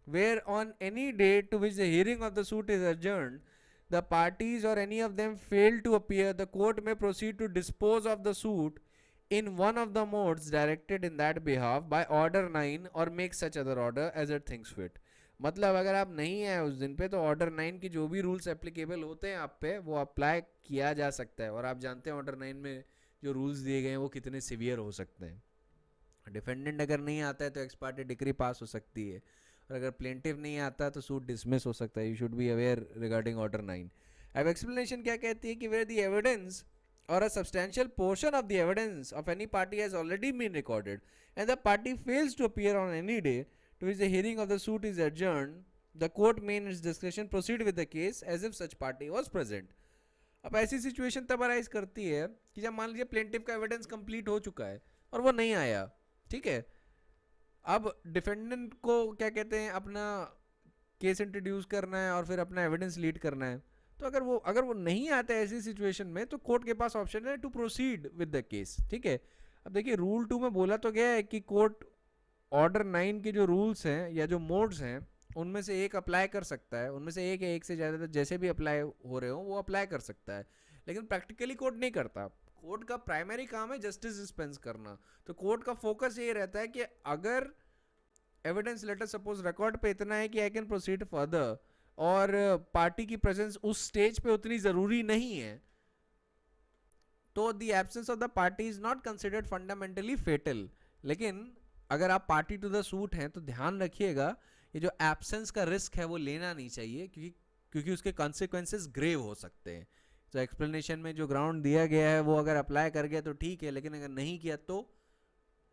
where on any day to which the hearing of the suit is adjourned, the parties or any of them fail to appear, the court may proceed to dispose of the suit in one of the modes directed in that behalf by order 9 or make such other order as it thinks fit। मतलब अगर आप नहीं आए उस दिन पे तो order 9 की जो भी रूल्स एप्लीकेबल होते हैं आप पे वो अप्लाई किया जा सकता है। और आप जानते हैं ऑर्डर 9 में जो रूल्स दिए गए हैं वो कितने सीवियर हो सकते हैं। डिफेंडेंट अगर नहीं आता है तो एक्स पार्टी डिक्री पास हो सकती है, और अगर प्लेंटिव नहीं आता तो सूट डिसमिस हो सकता है। You should be aware regarding order 9। अब एक्सप्लेनेशन क्या कहती है कि where the evidence or a substantial portion of the evidence of any party has already been recorded and the party fails to appear on any day to which the hearing of the suit is adjourned, the court may in its discretion proceed with the case as if such party was present। अब ऐसी situation तब arise करती है कि जब मान लीजिए plaintiff का एविडेंस कंप्लीट हो चुका है और वो नहीं आया, ठीक है। अब डिफेंडेंट को क्या कहते हैं, अपना केस इंट्रोड्यूस करना है और फिर अपना एविडेंस लीड करना है। तो अगर वो नहीं आता है ऐसी सिचुएशन में तो कोर्ट के पास ऑप्शन है to proceed with the case, ठीक है। अब देखिए रूल 2 में बोला तो गया है कि कोर्ट ऑर्डर 9 के जो रूल्स हैं या जो मोड्स हैं उनमें से एक अप्लाई कर सकता है, उनमें से एक या एक से ज़्यादा जैसे भी अप्लाई हो रहे हो वो अप्लाई कर सकता है, लेकिन प्रैक्टिकली कोर्ट नहीं करता। कोर्ट का प्राइमरी काम है जस्टिस डिस्पेंस करना। तो कोर्ट का फोकस ये रहता है कि अगर एविडेंस लेटर सपोज रिकॉर्ड पे इतना है कि आई कैन प्रोसीड फर्दर और पार्टी की प्रेजेंस उस स्टेज पे उतनी ज़रूरी नहीं है, तो the absence of the party is not considered fundamentally fatal. लेकिन अगर आप पार्टी टू द सूट हैं तो ध्यान रखिएगा ये जो एब्सेंस का रिस्क है वो लेना नहीं चाहिए, क्योंकि उसके कॉन्सिक्वेंसेस ग्रेव हो सकते हैं। तो एक्सप्लेनेशन में जो ग्राउंड दिया गया है वो अगर अप्लाई कर गया तो ठीक है, लेकिन अगर नहीं किया तो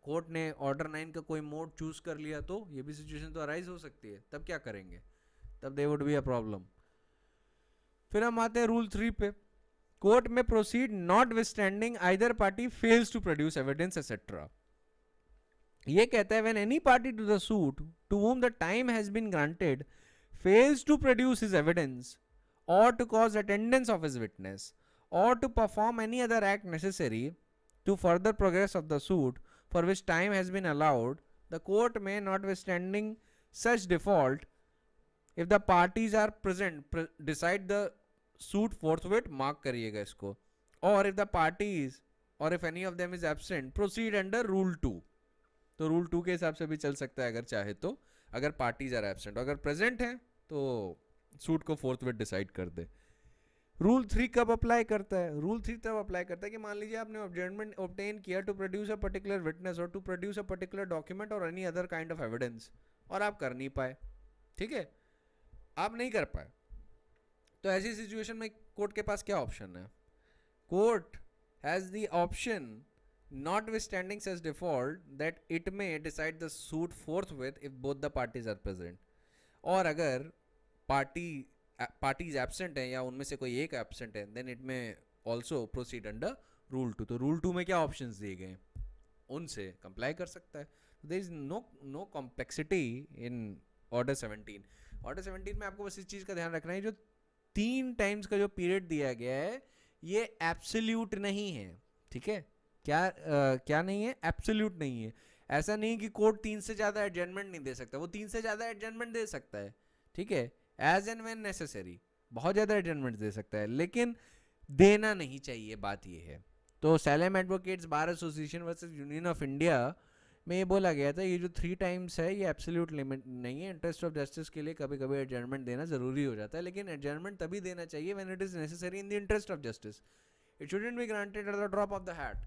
कोर्ट ने ऑर्डर 9 का कोई मोड चूज कर लिया तो ये भी सिचुएशन तो अराइज हो सकती है। तब क्या करेंगे? तब they would be a problem. फिर हम आते हैं रूल 3 पे। कोर्ट में proceed notwithstanding either party fails to produce evidence etcetera. ये कहता है when any party to the suit to whom the time has been granted fails to produce his evidence or to cause attendance of his witness or to perform any other act necessary to further progress of the suit for which time has been allowed, the court may, notwithstanding such default, if the parties are present, decide the suit forthwith, mark करिएगा इसको, or if the parties or if any of them is absent, proceed under rule 2। तो rule 2 के हिसाब से भी चल सकता है अगर चाहे तो, अगर पार्टीज आर एब्सेंट। अगर प्रेजेंट हैं तो सूट को फोर्थविथ डिसाइड कर दे। रूल 3 कब अप्लाई करता है? रूल 3 तब अप्लाई करता है कि मान लीजिए आपने ऑब्जर्नमेंट ऑब्टेन किया to produce a particular witness और to produce a particular document और any other kind of evidence, और आप कर नहीं पाए, ठीक है, आप नहीं कर पाए। तो ऐसी सिचुएशन में कोर्ट के पास क्या ऑप्शन है? Court has the option notwithstanding such default that it may decide the suit forthwith if both the parties are present। और अगर पार्टीज एब्सेंट हैं या उनमें से कोई एक एब्सेंट है देन इट में ऑल्सो प्रोसीड अंडर रूल 2। तो रूल 2 में क्या ऑप्शंस दिए गए उनसे कंप्लाई कर सकता है। There is no complexity in order 17। Order 17 में आपको बस इस चीज़ का ध्यान रखना है, जो 3 टाइम्स का जो पीरियड दिया गया है ये एब्सोल्यूट नहीं है, ठीक है। क्या नहीं है? एब्सोल्यूट नहीं है। ऐसा नहीं है कि कोर्ट 3 से ज़्यादा एडजर्नमेंट नहीं दे सकता, वो 3 से ज़्यादा एडजर्नमेंट दे सकता है, ठीक है, एज एंड व्हेन नेसेसरी, बहुत ज़्यादा एडजर्नमेंट दे सकता है, लेकिन देना नहीं चाहिए, बात ये है। तो slam advocates Bar association versus union of India में ये बोला गया था ये जो 3 टाइम्स है ये एब्सोल्यूट लिमिट नहीं है। इंटरेस्ट ऑफ जस्टिस के लिए कभी कभी एडजर्नमेंट देना ज़रूरी हो जाता है, लेकिन एडजर्नमेंट तभी देना चाहिए when it is necessary in the interest of justice. It shouldn't be granted at the drop of the hat.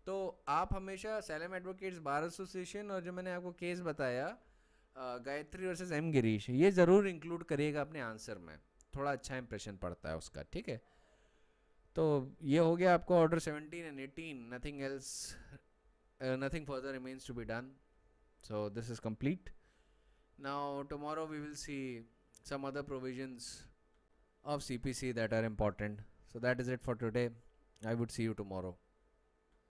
तो आप हमेशा सैलम एडवोकेट्स बार एसोसिएशन और जो मैंने आपको केस बताया गायत्री वर्सेस एम गिरीश, ये ज़रूर इंक्लूड करिएगा अपने आंसर में, थोड़ा अच्छा इंप्रेशन पड़ता है उसका, ठीक है। तो ये हो गया आपको order 17 and 18। Nothing else, nothing further remains to be done, so this is complete. Now, tomorrow we will see some other provisions of CPC that are important. So, that is it for today. I would see you tomorrow.